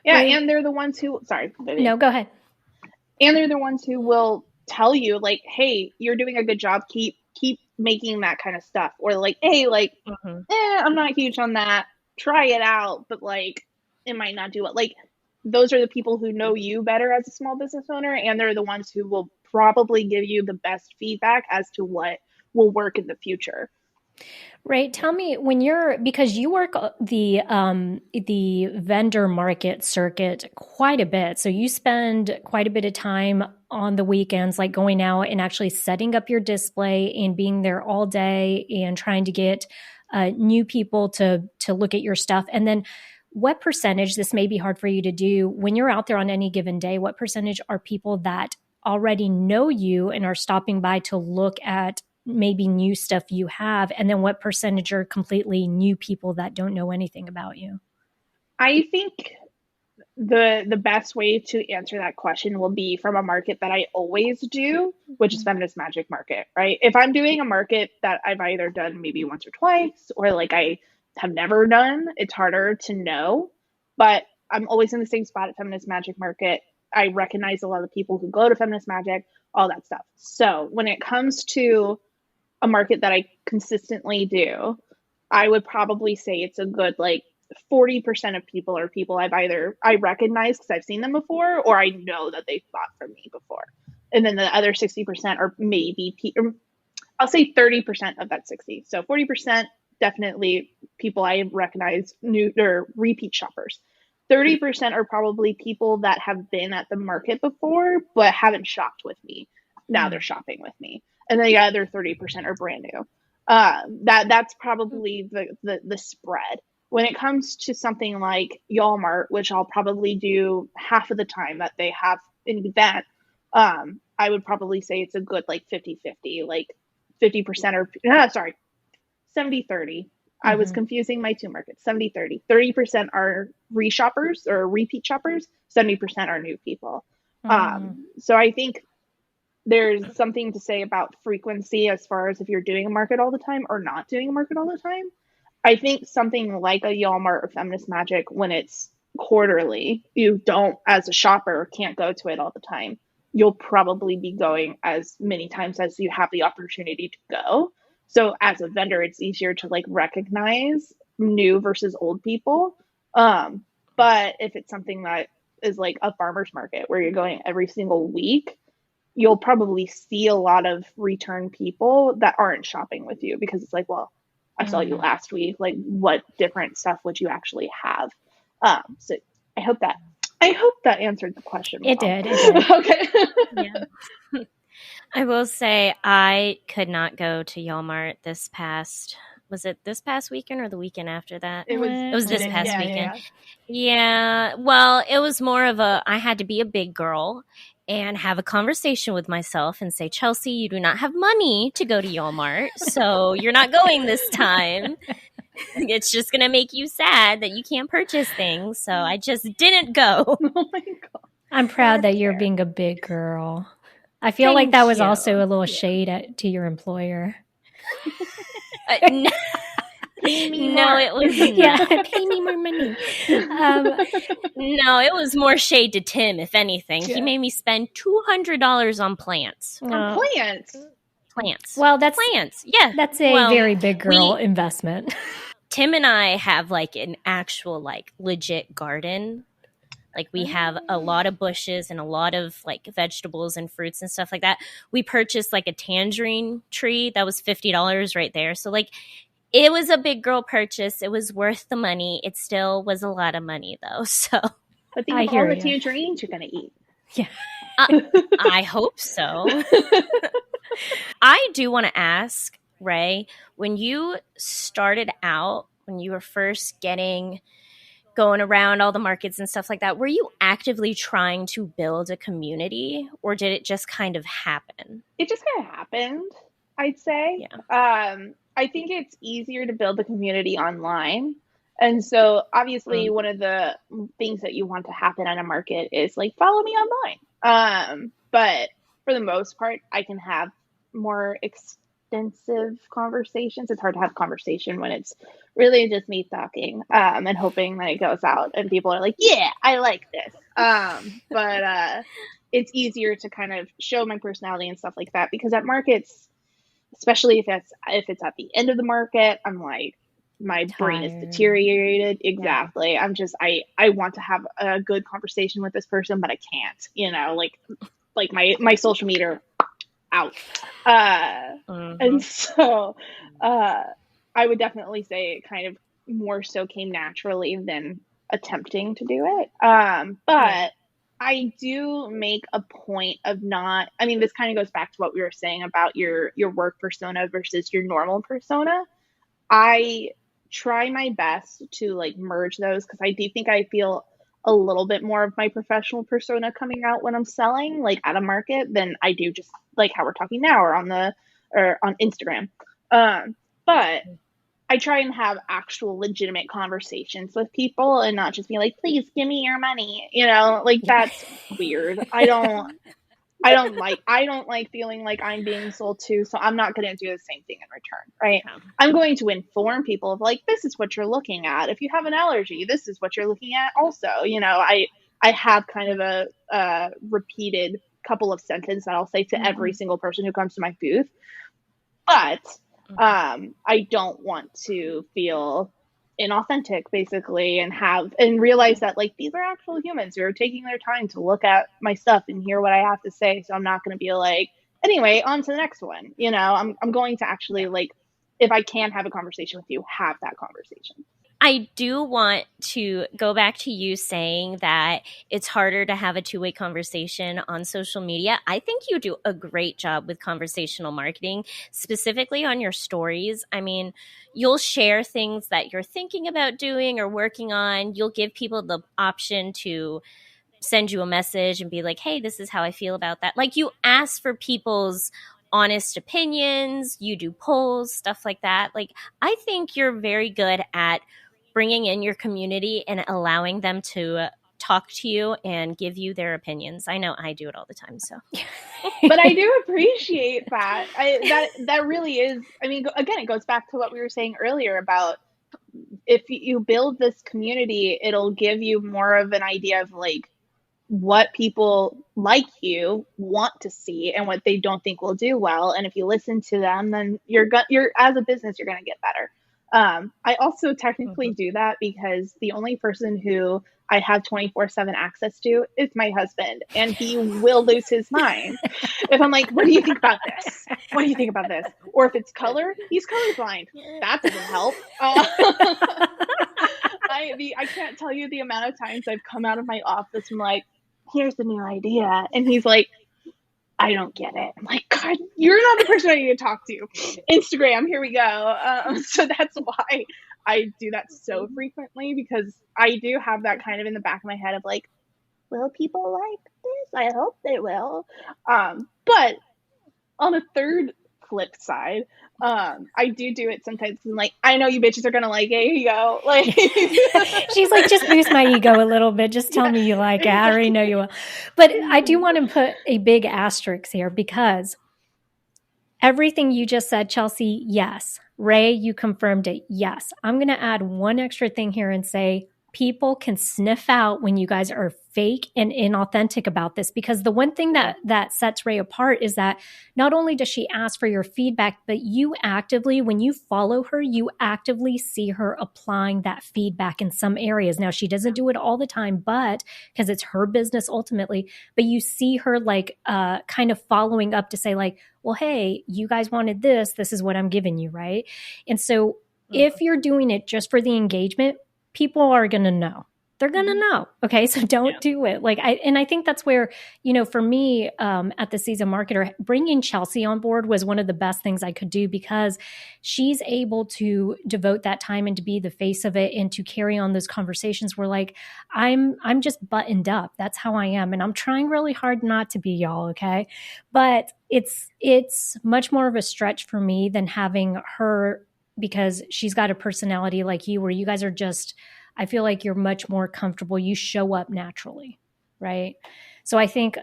And they're the ones who, sorry. Baby. No, go ahead. And they're the ones who will tell you like, hey, you're doing a good job. Keep making that kind of stuff. Or like, hey, like, I'm not huge on that. Try it out. But like, it might not do it. Like, those are the people who know you better as a small business owner. And they're the ones who will probably give you the best feedback as to what will work in the future. Right. Tell me, because you work the vendor market circuit quite a bit. So you spend quite a bit of time on the weekends, like going out and actually setting up your display and being there all day and trying to get new people to look at your stuff. And then what percentage, this may be hard for you to do, when you're out there on any given day, what percentage are people that already know you and are stopping by to look at maybe new stuff you have, and then what percentage are completely new people that don't know anything about you? I think the best way to answer that question will be from a market that I always do, which is Feminist Magic Market, right? If I'm doing a market that I've either done maybe once or twice, or like I have never done, it's harder to know, but I'm always in the same spot at Feminist Magic Market. I recognize a lot of the people who go to Feminist Magic, all that stuff. So when it comes to a market that I consistently do, I would probably say it's a good like 40% of people are people I recognize because I've seen them before, or I know that they've bought from me before. And then the other 60% are maybe, I'll say 30% of that 60. So 40% definitely people I recognize, new or repeat shoppers. 30% are probably people that have been at the market before, but haven't shopped with me. Now they're shopping with me. And then the other 30% are brand new. That's probably the spread. When it comes to something like Walmart, which I'll probably do half of the time that they have an event, I would probably say it's a good like 50-50, like 50% or 70-30. I was confusing my two markets. 70-30. 30% are reshoppers or repeat shoppers. 70% are new people. So I think there's something to say about frequency as far as if you're doing a market all the time or not doing a market all the time. I think something like a Walmart or Feminist Magic, when it's quarterly, you don't, as a shopper, can't go to it all the time. You'll probably be going as many times as you have the opportunity to go. So as a vendor, it's easier to like recognize new versus old people. But if it's something that is like a farmer's market where you're going every single week, you'll probably see a lot of return people that aren't shopping with you because it's like, well, I saw you last week. Like, what different stuff would you actually have? So I hope that answered the question. It well. did. It did. Okay. Yeah. I will say I could not go to Walmart this past. Was it this past weekend or the weekend after that? It was this past weekend. Yeah. Well, it was more of I had to be a big girl and have a conversation with myself and say, Chelsea, you do not have money to go to Walmart, so you're not going this time. It's just going to make you sad that you can't purchase things. So I just didn't go. Oh my God. I'm proud that you're being a big girl. I feel like that was also a little shade to your employer. No, it was not. Yeah, pay me more money. No, it was more shade to Tim, if anything. Yeah. He made me spend $200 on plants. On plants. Plants. Well, that's plants. Yeah, that's a very big girl investment. Tim and I have like an actual like legit garden. Like we have a lot of bushes and a lot of like vegetables and fruits and stuff like that. We purchased like a tangerine tree that was $50 right there. So like it was a big girl purchase. It was worth the money. It still was a lot of money though. So but think of all the tangerines you're going to eat. Yeah. I hope so. I do want to ask, Rae, when you started out, when you were first going around all the markets and stuff like that, were you actively trying to build a community or did it just kind of happen? It just kind of happened, I'd say. Yeah. I think it's easier to build a community online. And so obviously one of the things that you want to happen at a market is like, follow me online. But for the most part, I can have more extensive conversations. It's hard to have a conversation when it's really just me talking and hoping that it goes out and people are like, yeah, I like this. But it's easier to kind of show my personality and stuff like that because at markets, especially if it's at the end of the market, I'm like, my brain is deteriorated. Exactly. Yeah. I'm just, I want to have a good conversation with this person, but I can't, like my social media out. And so, I would definitely say it kind of more so came naturally than attempting to do it. But I do make a point of not, I mean, this kind of goes back to what we were saying about your work persona versus your normal persona. I try my best to like merge those because I do think I feel a little bit more of my professional persona coming out when I'm selling like at a market than I do just like how we're talking now or on Instagram. But I try and have actual legitimate conversations with people and not just be like, please give me your money. Like that's weird. I don't like feeling like I'm being sold to, so I'm not going to do the same thing in return, right? Yeah. I'm going to inform people of like, this is what you're looking at. If you have an allergy, this is what you're looking at also. I have kind of a repeated couple of sentences that I'll say to every single person who comes to my booth. But I don't want to feel inauthentic basically and realize that like these are actual humans who are taking their time to look at my stuff and hear what I have to say. So I'm not going to be like, anyway, on to the next one. I'm going to actually like, if I can have a conversation with you, have that conversation. I do want to go back to you saying that it's harder to have a two-way conversation on social media. I think you do a great job with conversational marketing, specifically on your stories. I mean, you'll share things that you're thinking about doing or working on. You'll give people the option to send you a message and be like, hey, this is how I feel about that. Like you ask for people's honest opinions, you do polls, stuff like that. Like I think you're very good at bringing in your community and allowing them to talk to you and give you their opinions. I know I do it all the time. So, but I do appreciate that. That really is. I mean, again, it goes back to what we were saying earlier about if you build this community, it'll give you more of an idea of like what people like you want to see and what they don't think will do well. And if you listen to them, then you're as a business, you're going to get better. I also technically do that because the only person who I have 24/7 access to is my husband, and he will lose his mind if I'm like, what do you think about this? What do you think about this? Or if it's color, he's colorblind. That doesn't help. I can't tell you the amount of times I've come out of my office and like, here's the new idea. And he's like, I don't get it. I'm like, God, you're not the person I need to talk to. Instagram, here we go. So that's why I do that so frequently, because I do have that kind of in the back of my head of like, will people like this? I hope they will. But on a third flip side, I do it sometimes. I'm like, I know you bitches are gonna like it. Here you go. Like, she's like, just boost my ego a little bit. Just tell me you like it. I already know you will. But I do want to put a big asterisk here, because everything you just said, Chelsea, yes. Rae, you confirmed it. Yes. I'm going to add one extra thing here and say people can sniff out when you guys are fake and inauthentic about this, because the one thing that sets Rae apart is that not only does she ask for your feedback, but you actively, when you follow her, you actively see her applying that feedback in some areas. Now, she doesn't do it all the time, but because it's her business ultimately, but you see her like kind of following up to say like, well, hey, you guys wanted this. This is what I'm giving you, right? And so if you're doing it just for the engagement, people are going to know. They're going to know. Okay. So don't do it. I think that's where, for me, at the Seasoned Marketer, bringing Chelsea on board was one of the best things I could do, because she's able to devote that time and to be the face of it and to carry on those conversations where like, I'm just buttoned up. That's how I am. And I'm trying really hard not to be, y'all. Okay. But it's much more of a stretch for me than having her, because she's got a personality like you, where you guys are just, I feel like you're much more comfortable. You show up naturally, right? So I think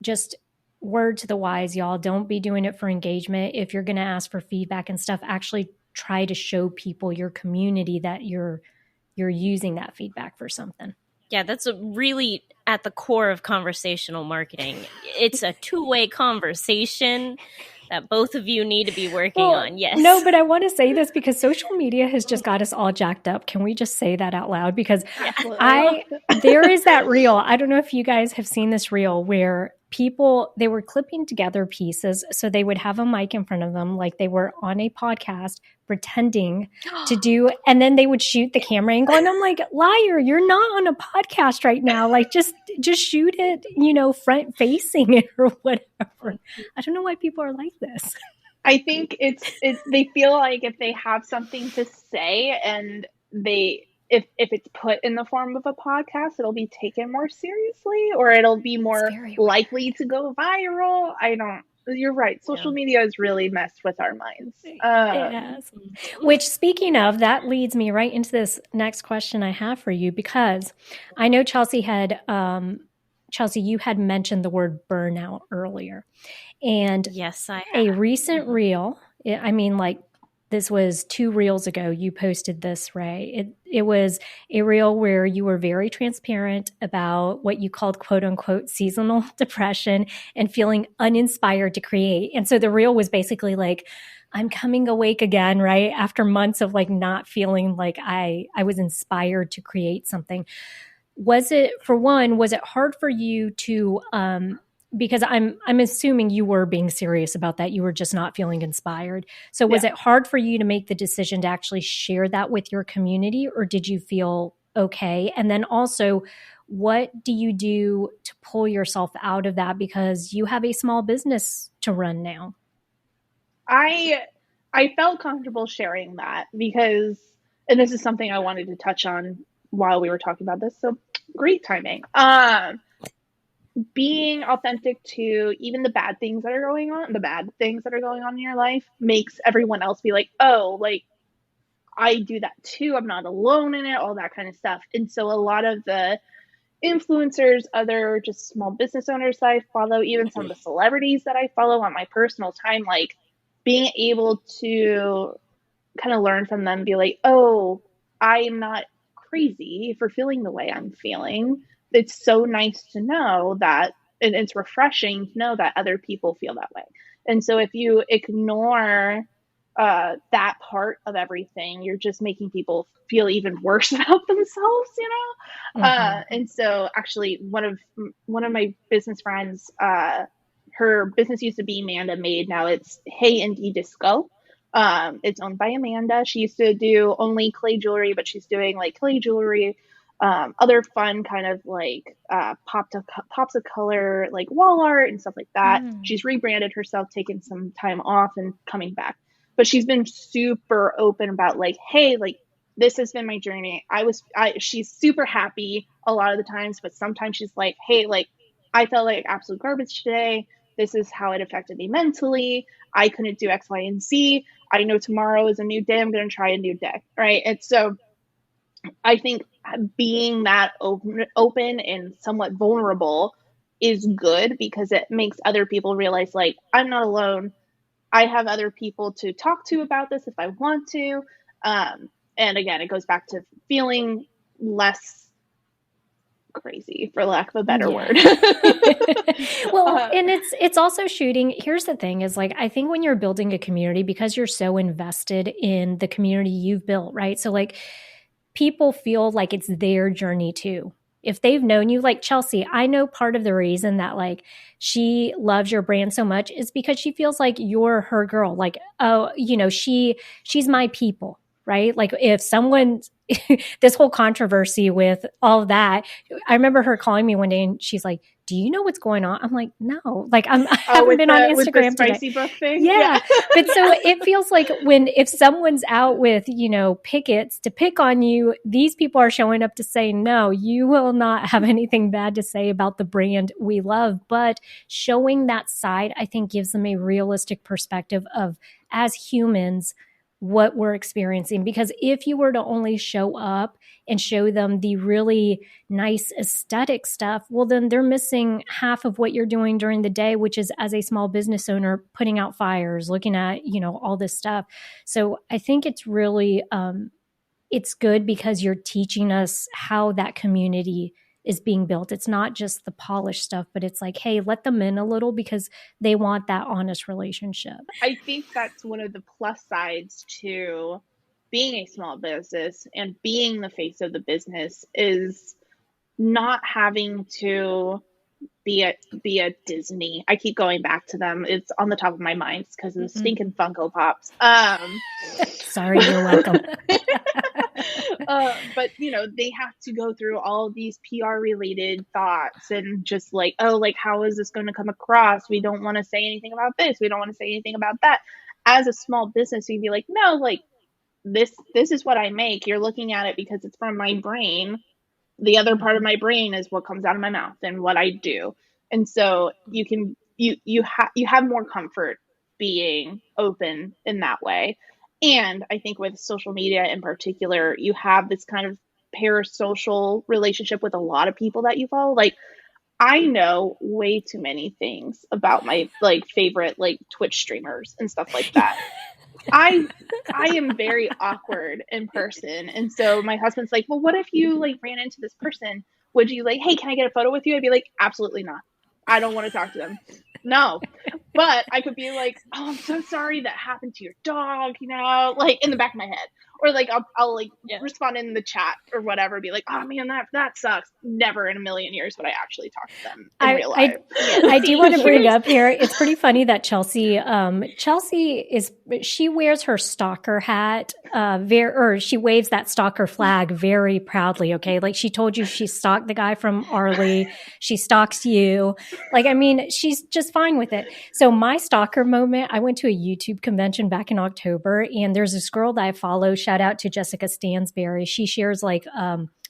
just word to the wise, y'all, don't be doing it for engagement. If you're going to ask for feedback and stuff, actually try to show people, your community, that you're using that feedback for something. Yeah, that's really at the core of conversational marketing. It's a two-way conversation that both of you need to be working on. Yes. No, but I want to say this because social media has just got us all jacked up. Can we just say that out loud? Because there is that reel. I don't know if you guys have seen this reel where they were clipping together pieces. So they would have a mic in front of them, like they were on a podcast pretending to do, and then they would shoot the camera angle. And I'm like, liar, you're not on a podcast right now. Like just shoot it, front facing it or whatever. I don't know why people are like this. I think it's they feel like if they have something to say and if it's put in the form of a podcast, it'll be taken more seriously, or it'll be more likely to go viral. You're right. Social media has really messed with our minds. It has. Which, speaking of, that leads me right into this next question I have for you, because I know Chelsea, you had mentioned the word burnout earlier. And yes, I have. A recent reel, this was 2 reels ago, you posted this, Rae. It was a reel where you were very transparent about what you called quote unquote seasonal depression and feeling uninspired to create. And so the reel was basically like, I'm coming awake again, right? After months of like not feeling like I was inspired to create something. Was it hard for you to, because I'm assuming you were being serious about that. You were just not feeling inspired. So was it hard for you to make the decision to actually share that with your community, or did you feel okay? And then also, what do you do to pull yourself out of that? Because you have a small business to run now. I felt comfortable sharing that because, and this is something I wanted to touch on while we were talking about this. So great timing. Being authentic to even the bad things that are going on in your life makes everyone else be like, oh, like I do that too. I'm not alone in it, all that kind of stuff. And so a lot of the influencers, other just small business owners that I follow, even some of the celebrities that I follow on my personal time, like being able to kind of learn from them, be like, oh, I am not crazy for feeling the way I'm feeling. It's so nice to know that, and it's refreshing to know that other people feel that way. And so if you ignore that part of everything, you're just making people feel even worse about themselves, you know? And so actually one of my business friends, her business used to be Amanda Made. Now it's Hey Indie Disco. It's owned by Amanda. She used to do only clay jewelry, but she's doing like clay jewelry, other fun kind of like pops of color, like wall art and stuff like that. She's rebranded herself, taken some time off and coming back. But she's been super open about like, hey, like this has been my journey. She's super happy a lot of the times, but sometimes she's like, hey, like I felt like absolute garbage today. This is how it affected me mentally. I couldn't do X, Y, and Z. I know tomorrow is a new day. I'm going to try a new day. Right. And so I think being that open and somewhat vulnerable is good because it makes other people realize like, I'm not alone. I have other people to talk to about this if I want to. And again, it goes back to feeling less crazy, for lack of a better word. Well, and it's also shooting. Here's the thing is like, I think when you're building a community, because you're so invested in the community you've built, right? So like people feel like it's their journey too. If they've known you, like Chelsea, I know part of the reason that like she loves your brand so much is because she feels like you're her girl. Like, oh, you know, she's my people, right? Like if someone, this whole controversy with all of that, I remember her calling me one day and she's like, do you know what's going on? I'm like, no, like I haven't been on Instagram with the today. spicy book thing. Yeah. But so it feels like if someone's out with, you know, pickets to pick on you, these people are showing up to say, no, you will not have anything bad to say about the brand we love. But showing that side, I think gives them a realistic perspective of, as humans, what we're experiencing. Because if you were to only show up and show them the really nice aesthetic stuff, well, then they're missing half of what you're doing during the day, which is as a small business owner, putting out fires, looking at, you know, all this stuff. So I think it's really, it's good because you're teaching us how that community is being built. It's not just the polished stuff, but it's like, hey, let them in a little because they want that honest relationship. I think that's one of the plus sides to being a small business and being the face of the business is not having to be a Disney. I keep going back to them. It's on the top of my mind because of the stinking Funko Pops. Sorry, you're welcome. But you know, they have to go through all these PR related thoughts and just like, oh, like how is this going to come across? We don't want to say anything about this. We don't want to say anything about that. As a small business, you'd be like, no, like this is what I make. You're looking at it because it's from my brain. The other part of my brain is what comes out of my mouth and what I do. And so you have more comfort being open in that way. And I think with social media in particular, you have this kind of parasocial relationship with a lot of people that you follow. Like I know way too many things about my like favorite like Twitch streamers and stuff like that. I am very awkward in person. And so my husband's like, well, what if you like ran into this person? Would you like, hey, can I get a photo with you? I'd be like, absolutely not. I don't want to talk to them. No. But I could be like, oh, I'm so sorry that happened to your dog, you know, like in the back of my head. Or like I'll like respond in the chat or whatever, be like, oh man, that sucks. Never in a million years would I actually talk to them in real life. I do want to bring up here. It's pretty funny that Chelsea she wears her stalker hat, or she waves that stalker flag very proudly. Okay, like she told you she stalked the guy from Arlie. She stalks you. Like I mean, she's just fine with it. So my stalker moment, I went to a YouTube convention back in October, and there's this girl that I follow. Shout out to Jessica Stansberry. She shares like,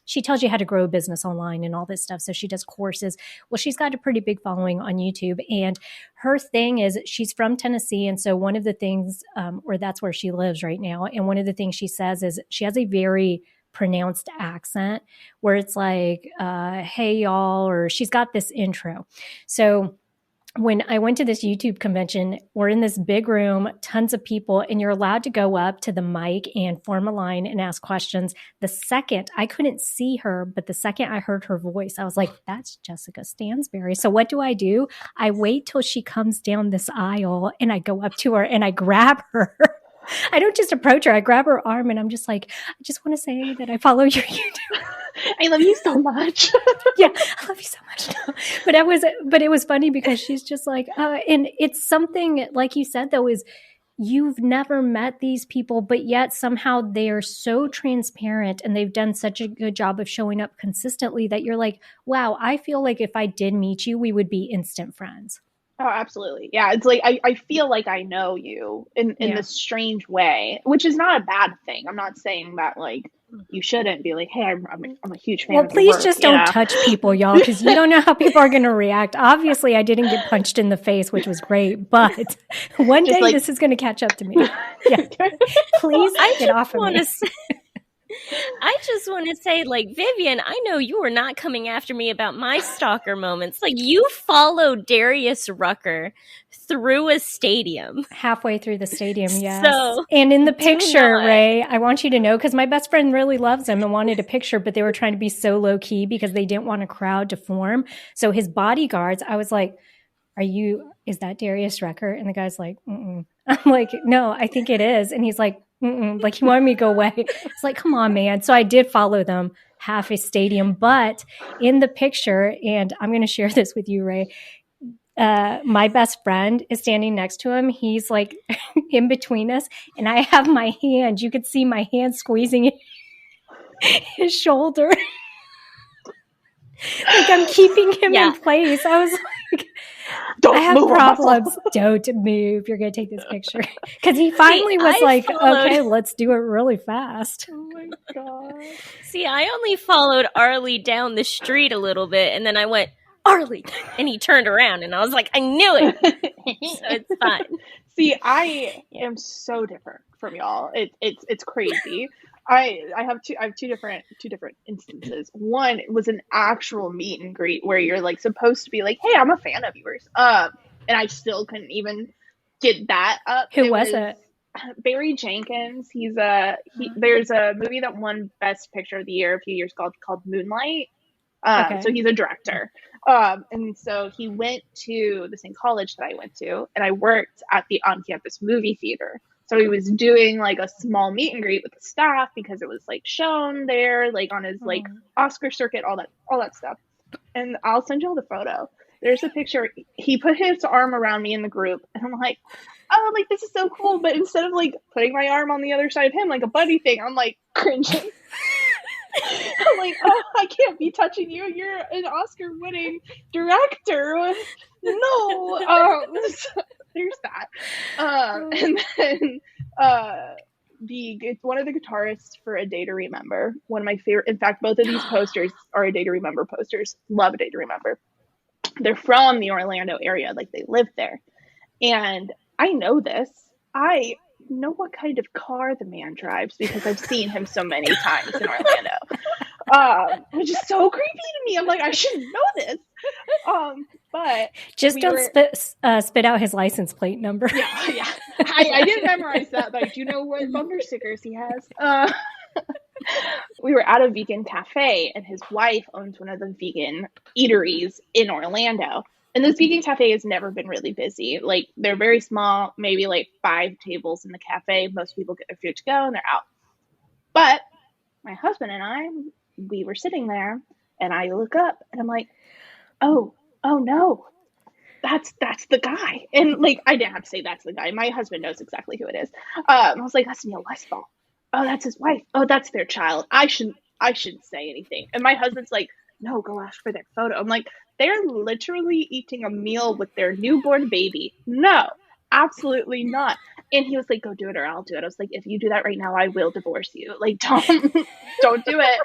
she tells you how to grow a business online and all this stuff. So she does courses. Well, she's got a pretty big following on YouTube. And her thing is she's from Tennessee. And so one of the things, or that's where she lives right now. And one of the things she says is she has a very pronounced accent where it's like, hey, y'all, or she's got this intro. So when I went to this YouTube convention, we're in this big room, tons of people, and you're allowed to go up to the mic and form a line and ask questions. The second, I couldn't see her, but the second I heard her voice, I was like, that's Jessica Stansberry. So what do? I wait till she comes down this aisle and I go up to her and I grab her. I don't just approach her. I grab her arm and I'm just like, I just want to say that I follow your YouTube. I love you so much. Yeah, I love you so much. But it was funny because she's just like, and it's something like you said though, is you've never met these people, but yet somehow they are so transparent and they've done such a good job of showing up consistently that you're like, wow, I feel like if I did meet you, we would be instant friends. Oh, absolutely. Yeah. It's like, I feel like I know you in this strange way, which is not a bad thing. I'm not saying that like you shouldn't be like, hey, I'm a huge fan. Well, of please your work, just don't touch people, y'all, because you don't know how people are going to react. Obviously, I didn't get punched in the face, which was great, but one day this is going to catch up to me. Yeah. Please get off of me. I just want to say, like, Vivian, I know you were not coming after me about my stalker moments. Like, you followed Darius Rucker through a stadium. Halfway through the stadium, yes. So, and in the picture, Rae, I want you to know, because my best friend really loves him and wanted a picture, but they were trying to be so low key because they didn't want a crowd to form. So his bodyguards, I was like, is that Darius Rucker? And the guy's like, mm-mm. I'm like, no, I think it is. And he's like, mm-mm. Like he wanted me to go away. It's like, come on, man. So I did follow them half a stadium, but in the picture, and I'm going to share this with you, Rae, my best friend is standing next to him. He's like in between us, and I have my hand. You could see my hand squeezing his shoulder. Like I'm keeping him in place. I was like, I have problems. Don't move. You're going to take this picture. Because he finally was like, okay, let's do it really fast. Oh my God. See, I only followed Arlie down the street a little bit, and then I went, Arlie, and he turned around, and I was like, I knew it. So it's fine. See, I am so different from y'all. It's crazy. I have two different instances. One was an actual meet and greet where you're like supposed to be like, hey, I'm a fan of yours. And I still couldn't even get that up. Who was it? Barry Jenkins. There's a movie that won Best Picture of the Year a few years ago called Moonlight. So he's a director. And so he went to the same college that I went to, and I worked at the on-campus movie theater. So he was doing like a small meet and greet with the staff because it was like shown there, like on his like Oscar circuit, all that stuff. And I'll send you all the photo. There's a picture. He put his arm around me in the group, and I'm like, oh, like this is so cool. But instead of like putting my arm on the other side of him like a buddy thing, I'm like cringing. I'm like, oh, I can't be touching you. You're an Oscar-winning director. No. There's that. And then one of the guitarists for A Day to Remember, one of my favorite. In fact, both of these posters are A Day to Remember posters. Love A Day to Remember. They're from the Orlando area, like they live there. And I know this. I know what kind of car the man drives because I've seen him so many times in Orlando, which is so creepy to me. I'm like, I should know this. But just don't spit out his license plate number. Yeah. I didn't memorize that, but I do know what bumper stickers he has. We were at a vegan cafe, and his wife owns one of the vegan eateries in Orlando. And this vegan cafe has never been really busy. Like, they're very small, maybe like 5 tables in the cafe. Most people get their food to go and they're out. But my husband and we were sitting there, and I look up and I'm like, oh no, that's the guy. And like, I didn't have to say that's the guy. My husband knows exactly who it is. I was like, that's Neil Westfall. Oh, that's his wife. Oh, that's their child. I shouldn't say anything. And my husband's like, no, go ask for their photo. I'm like, they're literally eating a meal with their newborn baby. No, absolutely not. And he was like, go do it or I'll do it. I was like, if you do that right now, I will divorce you. Like, don't do it.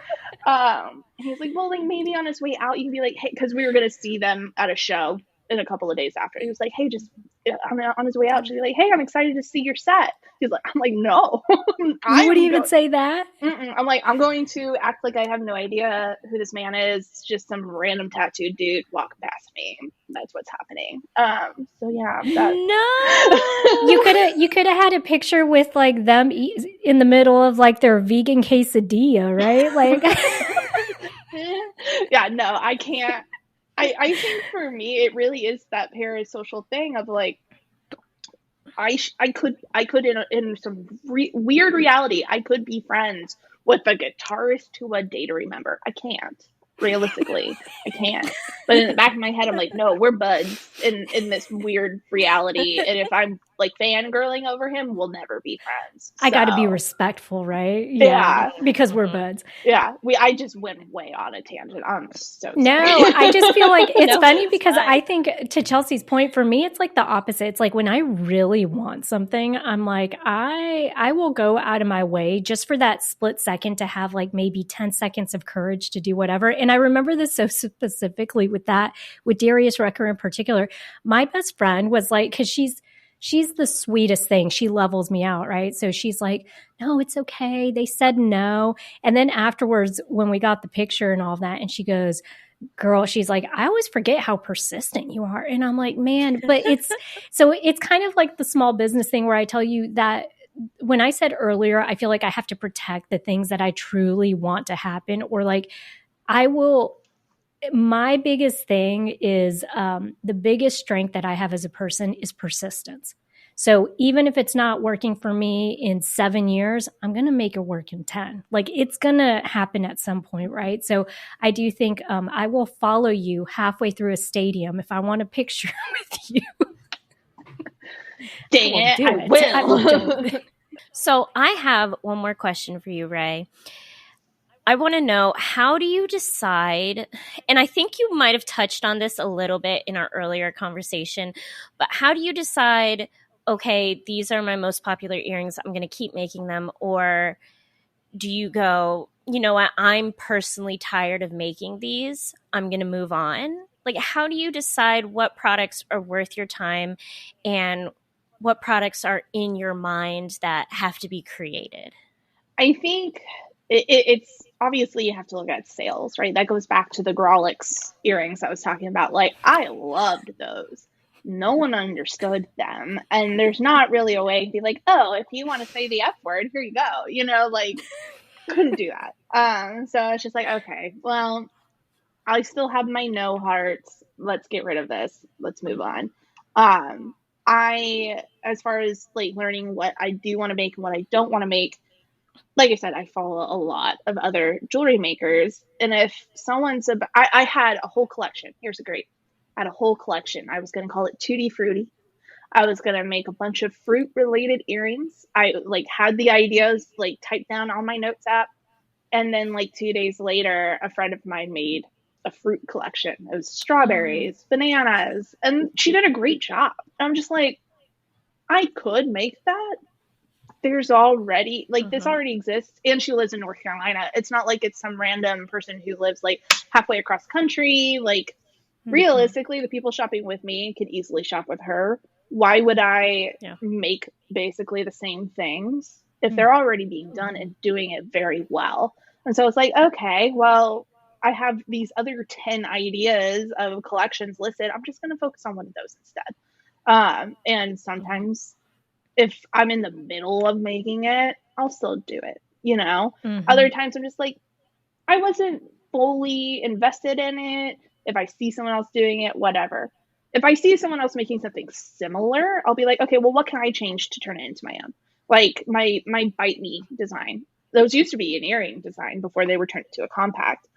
And he was like, well, like maybe on his way out, you can be like, hey, because we were going to see them at a show. in a couple of days after. He was like, hey, just on his way out, she'd be like, hey, I'm excited to see your set. He's like, I'm like, no. You would even say that? I'm like, I'm going to act like I have no idea who this man is. Just some random tattooed dude walking past me. That's what's happening. So yeah. No. You could have had a picture with like them in the middle of like their vegan quesadilla, right? Like, yeah, no, I can't. I think for me, it really is that parasocial thing of like, I could in some weird reality, I could be friends with a guitarist to a 𝘸𝘠𝘬𝘦𝘠 member. I can't. Realistically, I can't. But in the back of my head, I'm like, no, we're buds in this weird reality. And if I'm like fangirling over him, we'll never be friends. I got to be respectful, right? Yeah. Because we're buds. Yeah. I just went way on a tangent. I'm so sorry. No, I just feel like it's funny because I think, to Chelsea's point, for me, it's like the opposite. It's like when I really want something, I'm like, I will go out of my way just for that split second to have like maybe 10 seconds of courage to do whatever. And I remember this so specifically with Darius Rucker in particular. My best friend was like, because she's the sweetest thing. She levels me out, right? So she's like, no, it's okay. They said no. And then afterwards, when we got the picture and all of that, and she goes, girl, she's like, I always forget how persistent you are. And I'm like, man, but it's kind of like the small business thing where I tell you that when I said earlier, I feel like I have to protect the things that I truly want to happen, or like my biggest thing is the biggest strength that I have as a person is persistence. So even if it's not working for me in 7 years, I'm going to make it work in 10. Like it's going to happen at some point, right? So I do think I will follow you halfway through a stadium if I want a picture with you. Dang it, I will. So I have one more question for you, Rae. I want to know, how do you decide, and I think you might have touched on this a little bit in our earlier conversation, but how do you decide, okay, these are my most popular earrings, I'm going to keep making them, or do you go, you know what, I'm personally tired of making these, I'm going to move on? Like, how do you decide what products are worth your time and what products are in your mind that have to be created? I think it's obviously you have to look at sales, right? That goes back to the 𝘥𝘰𝘯𝘵 earrings I was talking about. Like, I loved those. No one understood them. And there's not really a way to be like, oh, if you want to say the F word, here you go. You know, like, couldn't do that. So it's just like, okay, well, I still have my no hearts. Let's get rid of this. Let's move on. As far as like learning what I do want to make and what I don't want to make, like I said, I follow a lot of other jewelry makers. And if someone's I had a whole collection. I had a whole collection. I was going to call it Tutti Frutti. I was going to make a bunch of fruit related earrings. I like had the ideas like typed down on my notes app. And then like 2 days later, a friend of mine made a fruit collection. It was strawberries, bananas, and she did a great job. I'm just like, I could make that. There's already like this already exists, and she lives in North Carolina. It's not like it's some random person who lives like halfway across country. Like realistically, the people shopping with me could easily shop with her. Why would I make basically the same things if they're already being done and doing it very well? And so it's like, okay, well, I have these other 10 ideas of collections listed. I'm just going to focus on one of those instead. And sometimes if I'm in the middle of making it, I'll still do it, you know? Other times I'm just like, I wasn't fully invested in it. If I see someone else doing it, whatever. If I see someone else making something similar, I'll be like, okay, well, what can I change to turn it into my own? Like my Bite Me design. Those used to be an earring design before they were turned into a compact.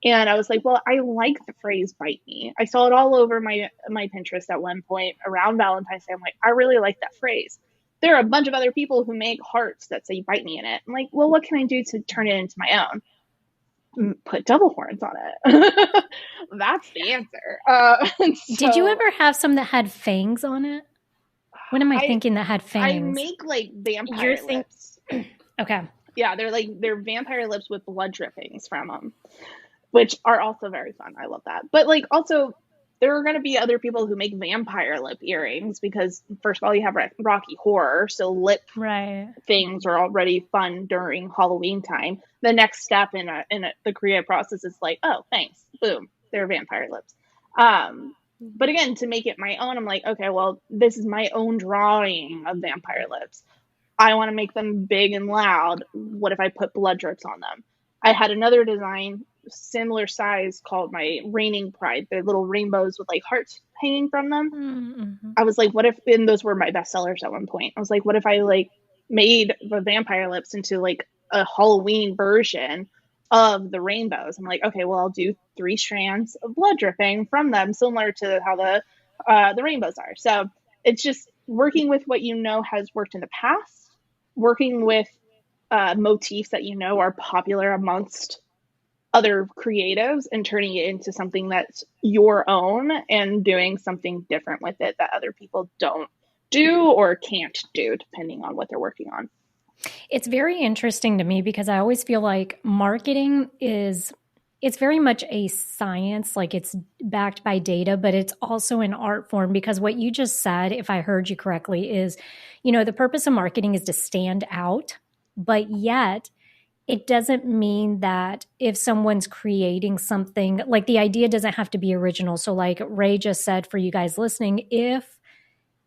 And I was like, well, I like the phrase bite me. I saw it all over my Pinterest at one point around Valentine's Day. I'm like, I really like that phrase. There are a bunch of other people who make hearts that say bite me in it. I'm like, well, what can I do to turn it into my own? Put double horns on it. That's the answer. Did you ever have some that had fangs on it? What am I thinking that had fangs? I make like vampire lips. Okay. Yeah, they're vampire lips with blood drippings from them, which are also very fun. I love that. But like also there are going to be other people who make vampire lip earrings because, first of all, you have Rocky Horror, so lip things are already fun during Halloween time. The next step in the creative process is like, oh, thanks, boom, they're vampire lips. But again, to make it my own, I'm like, okay, well, this is my own drawing of vampire lips. I want to make them big and loud. What if I put blood drips on them? I had another design, similar size, called my Reigning Pride. They're little rainbows with like hearts hanging from them. Mm-hmm. I was like, what if, and those were my best sellers at one point. I was like, what if I like made the vampire lips into like a Halloween version of the rainbows? I'm like, okay, well, I'll do 3 strands of blood dripping from them, similar to how the rainbows are. So it's just working with what you know has worked in the past, working with motifs that you know are popular amongst other creatives and turning it into something that's your own and doing something different with it that other people don't do or can't do, depending on what they're working on. It's very interesting to me because I always feel like marketing it's very much a science, like it's backed by data, but it's also an art form, because what you just said, if I heard you correctly, is, the purpose of marketing is to stand out, but yet it doesn't mean that if someone's creating something, like the idea doesn't have to be original. So like Rae just said, for you guys listening, if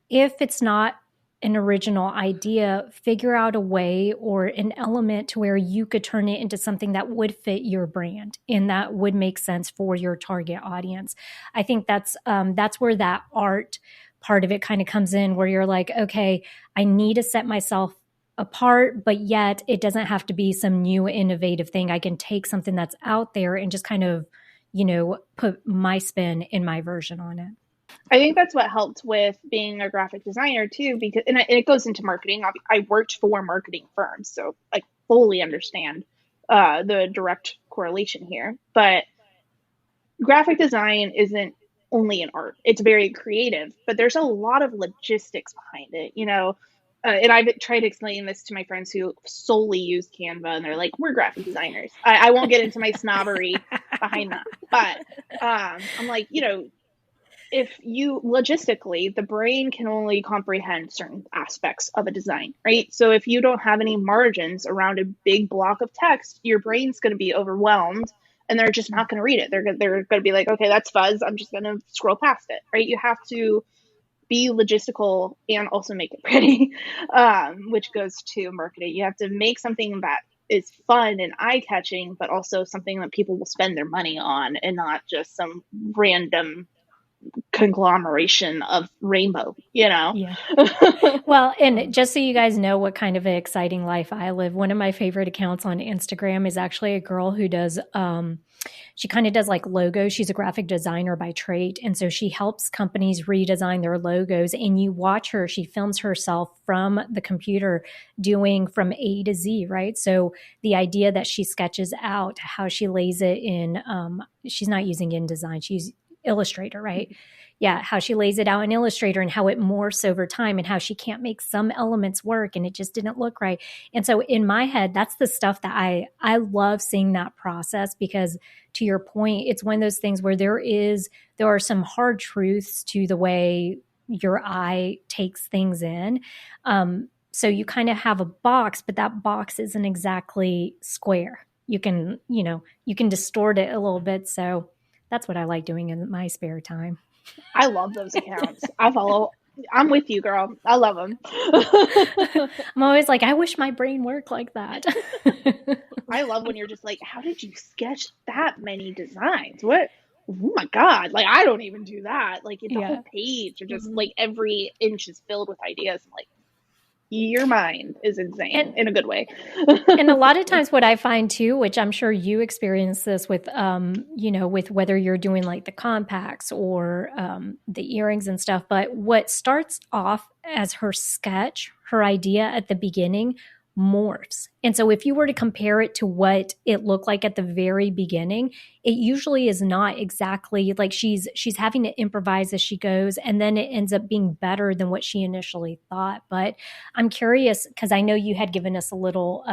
it's not an original idea, figure out a way or an element to where you could turn it into something that would fit your brand and that would make sense for your target audience. I think that's where that art part of it kind of comes in, where you're like, okay, I need to set myself apart, but yet it doesn't have to be some new innovative thing. I can take something that's out there and just kind of, put my spin and my version on it. I think that's what helped with being a graphic designer too, because and it goes into marketing. I worked for marketing firms, so I fully understand the direct correlation here. But graphic design isn't only an art; it's very creative. But there's a lot of logistics behind it, and I've tried to explain this to my friends who solely use Canva, and they're like, "We're graphic designers." I won't get into my snobbery behind that, but I'm like, if you logistically, the brain can only comprehend certain aspects of a design, right? So if you don't have any margins around a big block of text, your brain's going to be overwhelmed and they're just not going to read it. They're going to be like, okay, that's fuzz. I'm just going to scroll past it, right? You have to be logistical and also make it pretty, which goes to marketing. You have to make something that is fun and eye-catching, but also something that people will spend their money on and not just some random conglomeration of rainbow, Yeah. Well, and just so you guys know what kind of an exciting life I live, one of my favorite accounts on Instagram is actually a girl who does, she kind of does like logos. She's a graphic designer by trade. And so she helps companies redesign their logos, and you watch her, she films herself from the computer doing from A to Z, right? So the idea that she sketches out, how she lays it in, she's not using InDesign, she's Illustrator, right? Yeah, how she lays it out in Illustrator and how it morphs over time and how she can't make some elements work and it just didn't look right. And so in my head, that's the stuff that I love seeing that process, because to your point, it's one of those things where there are some hard truths to the way your eye takes things in. So you kind of have a box, but that box isn't exactly square. You can distort it a little bit. So that's what I like doing in my spare time. I love those accounts. I'm with you, girl. I love them. I'm always like, I wish my brain worked like that. I love when you're just like, how did you sketch that many designs? What? Oh my God. Like, I don't even do that. Like, it's a whole page or just like every inch is filled with ideas. I'm like, your mind is insane in a good way. And a lot of times what I find too, which I'm sure you experience this with, with whether you're doing like the compacts or the earrings and stuff, but what starts off as her sketch, her idea at the beginning morphs. And so if you were to compare it to what it looked like at the very beginning, it usually is not exactly like she's having to improvise as she goes, and then it ends up being better than what she initially thought. But I'm curious, because I know you had given us a little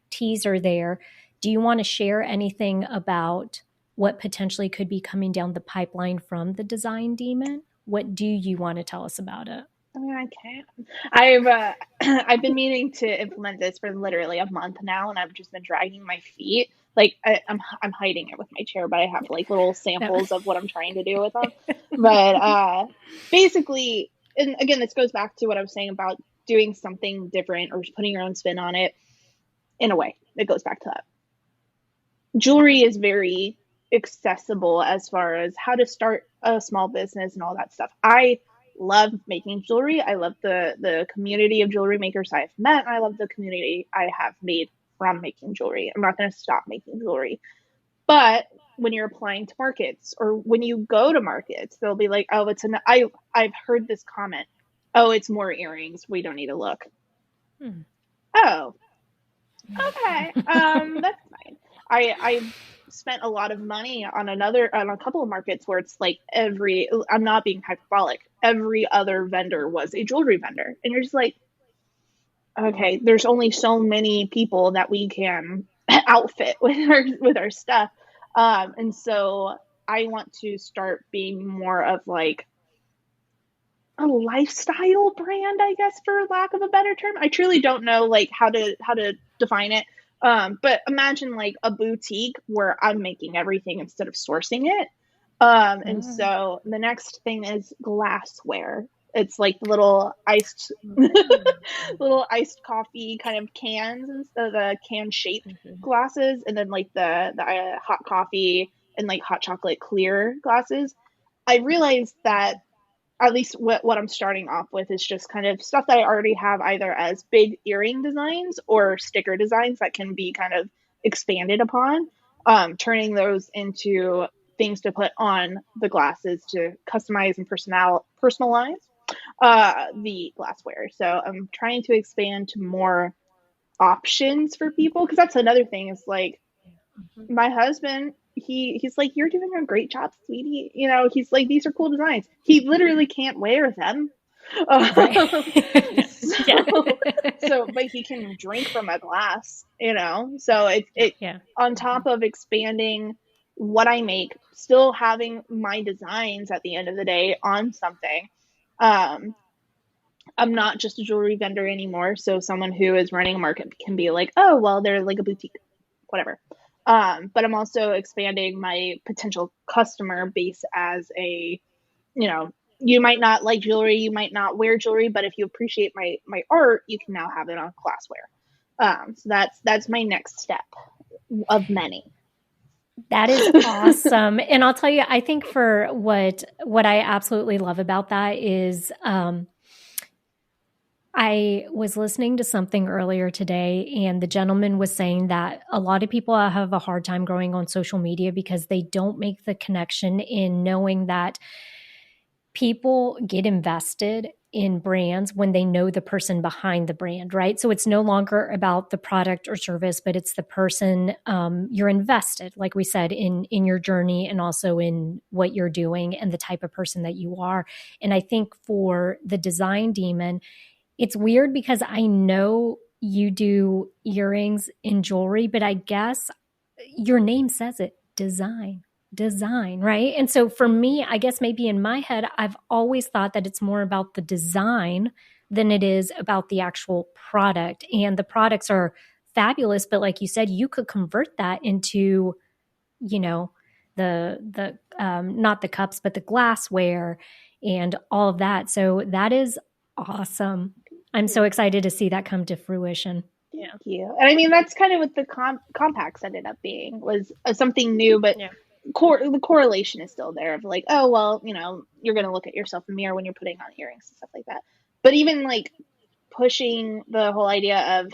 teaser there. Do you want to share anything about what potentially could be coming down the pipeline from the design demon. What do you want to tell us about it? I mean, I can. I've I've been meaning to implement this for literally a month now, and I've just been dragging my feet. Like I'm hiding it with my chair, but I have like little samples of what I'm trying to do with them. But basically, and again, this goes back to what I was saying about doing something different or putting your own spin on it. In a way, it goes back to that. Jewelry is very accessible as far as how to start a small business and all that stuff. I love making jewelry. I love the community of jewelry makers I've met. I love the community I have made from making jewelry. I'm not going to stop making jewelry. But when you're applying to markets or when you go to markets, they'll be like, oh, I've heard this comment. Oh, it's more earrings. We don't need to look. Oh, okay. That's fine. I've spent a lot of money on a couple of markets where it's like I'm not being hyperbolic. Every other vendor was a jewelry vendor. And you're just like, okay, there's only so many people that we can outfit with our stuff. And so I want to start being more of like a lifestyle brand, I guess, for lack of a better term. I truly don't know like how to define it. But imagine like a boutique where I'm making everything instead of sourcing it. And so the next thing is glassware. It's like little iced coffee kind of cans instead of the can shaped glasses, and then like the hot coffee and like hot chocolate clear glasses. I realized that at least what I'm starting off with is just kind of stuff that I already have either as big earring designs or sticker designs that can be kind of expanded upon, turning those into things to put on the glasses to customize and personalize the glassware. So I'm trying to expand to more options for people, because that's another thing is like my husband, he's like, you're doing a great job, sweetie. You know, he's like, these are cool designs. He literally can't wear them. So, but he can drink from a glass, you know? So it on top of expanding what I make, still having my designs at the end of the day on something. I'm not just a jewelry vendor anymore. So someone who is running a market can be like, oh, well, they're like a boutique, whatever. But I'm also expanding my potential customer base as a, you know, you might not like jewelry, you might not wear jewelry, but if you appreciate my art, you can now have it on glassware. So that's my next step of many. That is awesome. And I'll tell you, I think for what I absolutely love about that is, I was listening to something earlier today, and the gentleman was saying that a lot of people have a hard time growing on social media because they don't make the connection in knowing that people get invested in brands when they know the person behind the brand, right? So it's no longer about the product or service, but it's the person. You're invested, like we said, in your journey and also in what you're doing and the type of person that you are. And I think for the design demon, it's weird because I know you do earrings and jewelry, but I guess your name says it, design, right? And so for me, I guess maybe in my head, I've always thought that it's more about the design than it is about the actual product. And the products are fabulous, but like you said, you could convert that into, you know, the not the cups, but the glassware and all of that. So that is awesome. I'm so excited to see that come to fruition. Thank you. And I mean, that's kind of what the compacts ended up being, was something new, but the correlation is still there of like, oh, well, you know, you're going to look at yourself in the mirror when you're putting on earrings and stuff like that. But even like pushing the whole idea of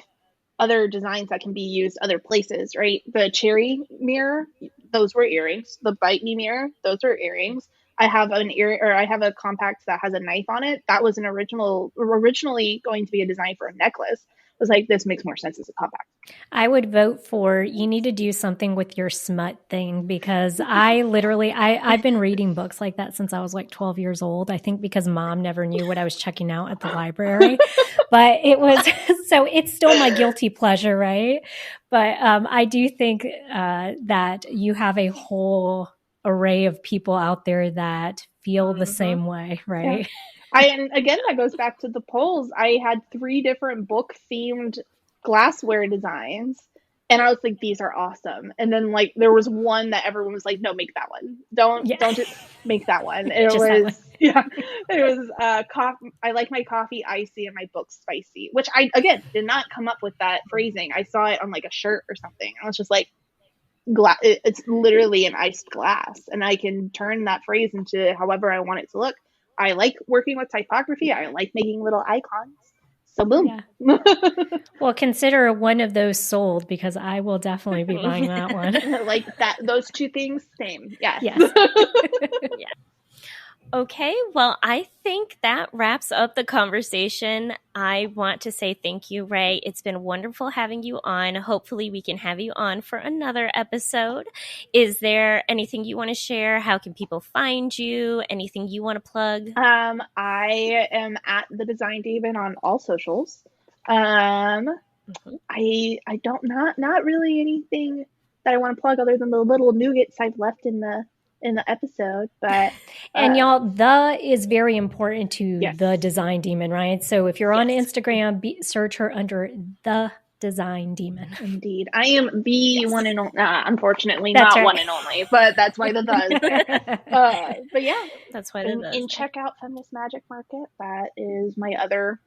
other designs that can be used other places, right? The cherry mirror, those were earrings. The bite me mirror, those were earrings. I have I have a compact that has a knife on it. That was originally going to be a design for a necklace, was like, this makes more sense as a compact. I would vote for, you need to do something with your smut thing, because I've been reading books like that since I was like 12 years old. I think because mom never knew what I was checking out at the library, but it was, so it's still my guilty pleasure, right? But I do think that you have a whole array of people out there that feel the same way, right? Yeah. And again, that goes back to the polls. I had 3 different book themed glassware designs, and I was like, these are awesome. And then like there was one that everyone was like, no, make that one. Don't just make that one. It was it was coffee. I like my coffee icy and my books spicy, which I again did not come up with that phrasing. I saw it on like a shirt or something. I was just like, it's literally an iced glass, and I can turn that phrase into however I want it to look. I like working with typography. I like making little icons. So boom. Yeah. Well, consider one of those sold, because I will definitely be buying that one. Like that, those 2 things, same. Yes. Yeah. Okay, well, I think that wraps up the conversation. I want to say thank you, Rae. It's been wonderful having you on. Hopefully we can have you on for another episode. Is there anything you want to share? How can people find you? Anything you want to plug? I am at the Design Demon on all socials. I don't, not really anything that I want to plug other than the little nougats I've left in the episode, but and y'all, the is very important to the Design Demon, right? So if you're on Instagram, search her under the Design Demon. Indeed, I am the one and only. Unfortunately, that's not one and only, but that's why the but yeah, that's why the and check out Feminist Magic Market. That is my other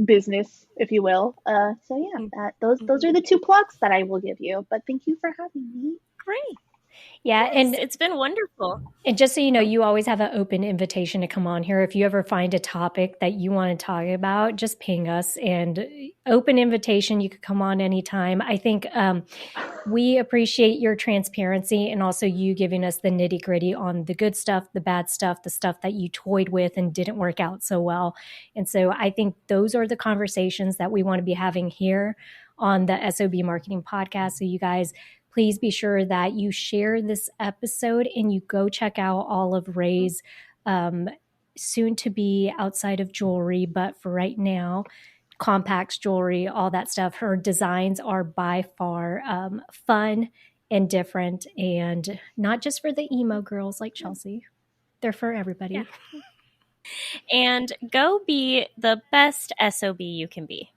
business, if you will. So yeah, those are the 2 plugs that I will give you. But thank you for having me. Great. Yeah, and it's been wonderful. And just so you know, you always have an open invitation to come on here. If you ever find a topic that you want to talk about, just ping us, and open invitation. You could come on anytime. I think we appreciate your transparency, and also you giving us the nitty gritty on the good stuff, the bad stuff, the stuff that you toyed with and didn't work out so well. And so I think those are the conversations that we want to be having here on the S.O.B. Marketing Podcast. So you guys, please be sure that you share this episode and you go check out all of Rae's soon to be outside of jewelry, but for right now, compacts, jewelry, all that stuff. Her designs are by far fun and different, and not just for the emo girls like Chelsea. They're for everybody. Yeah. And go be the best SOB you can be.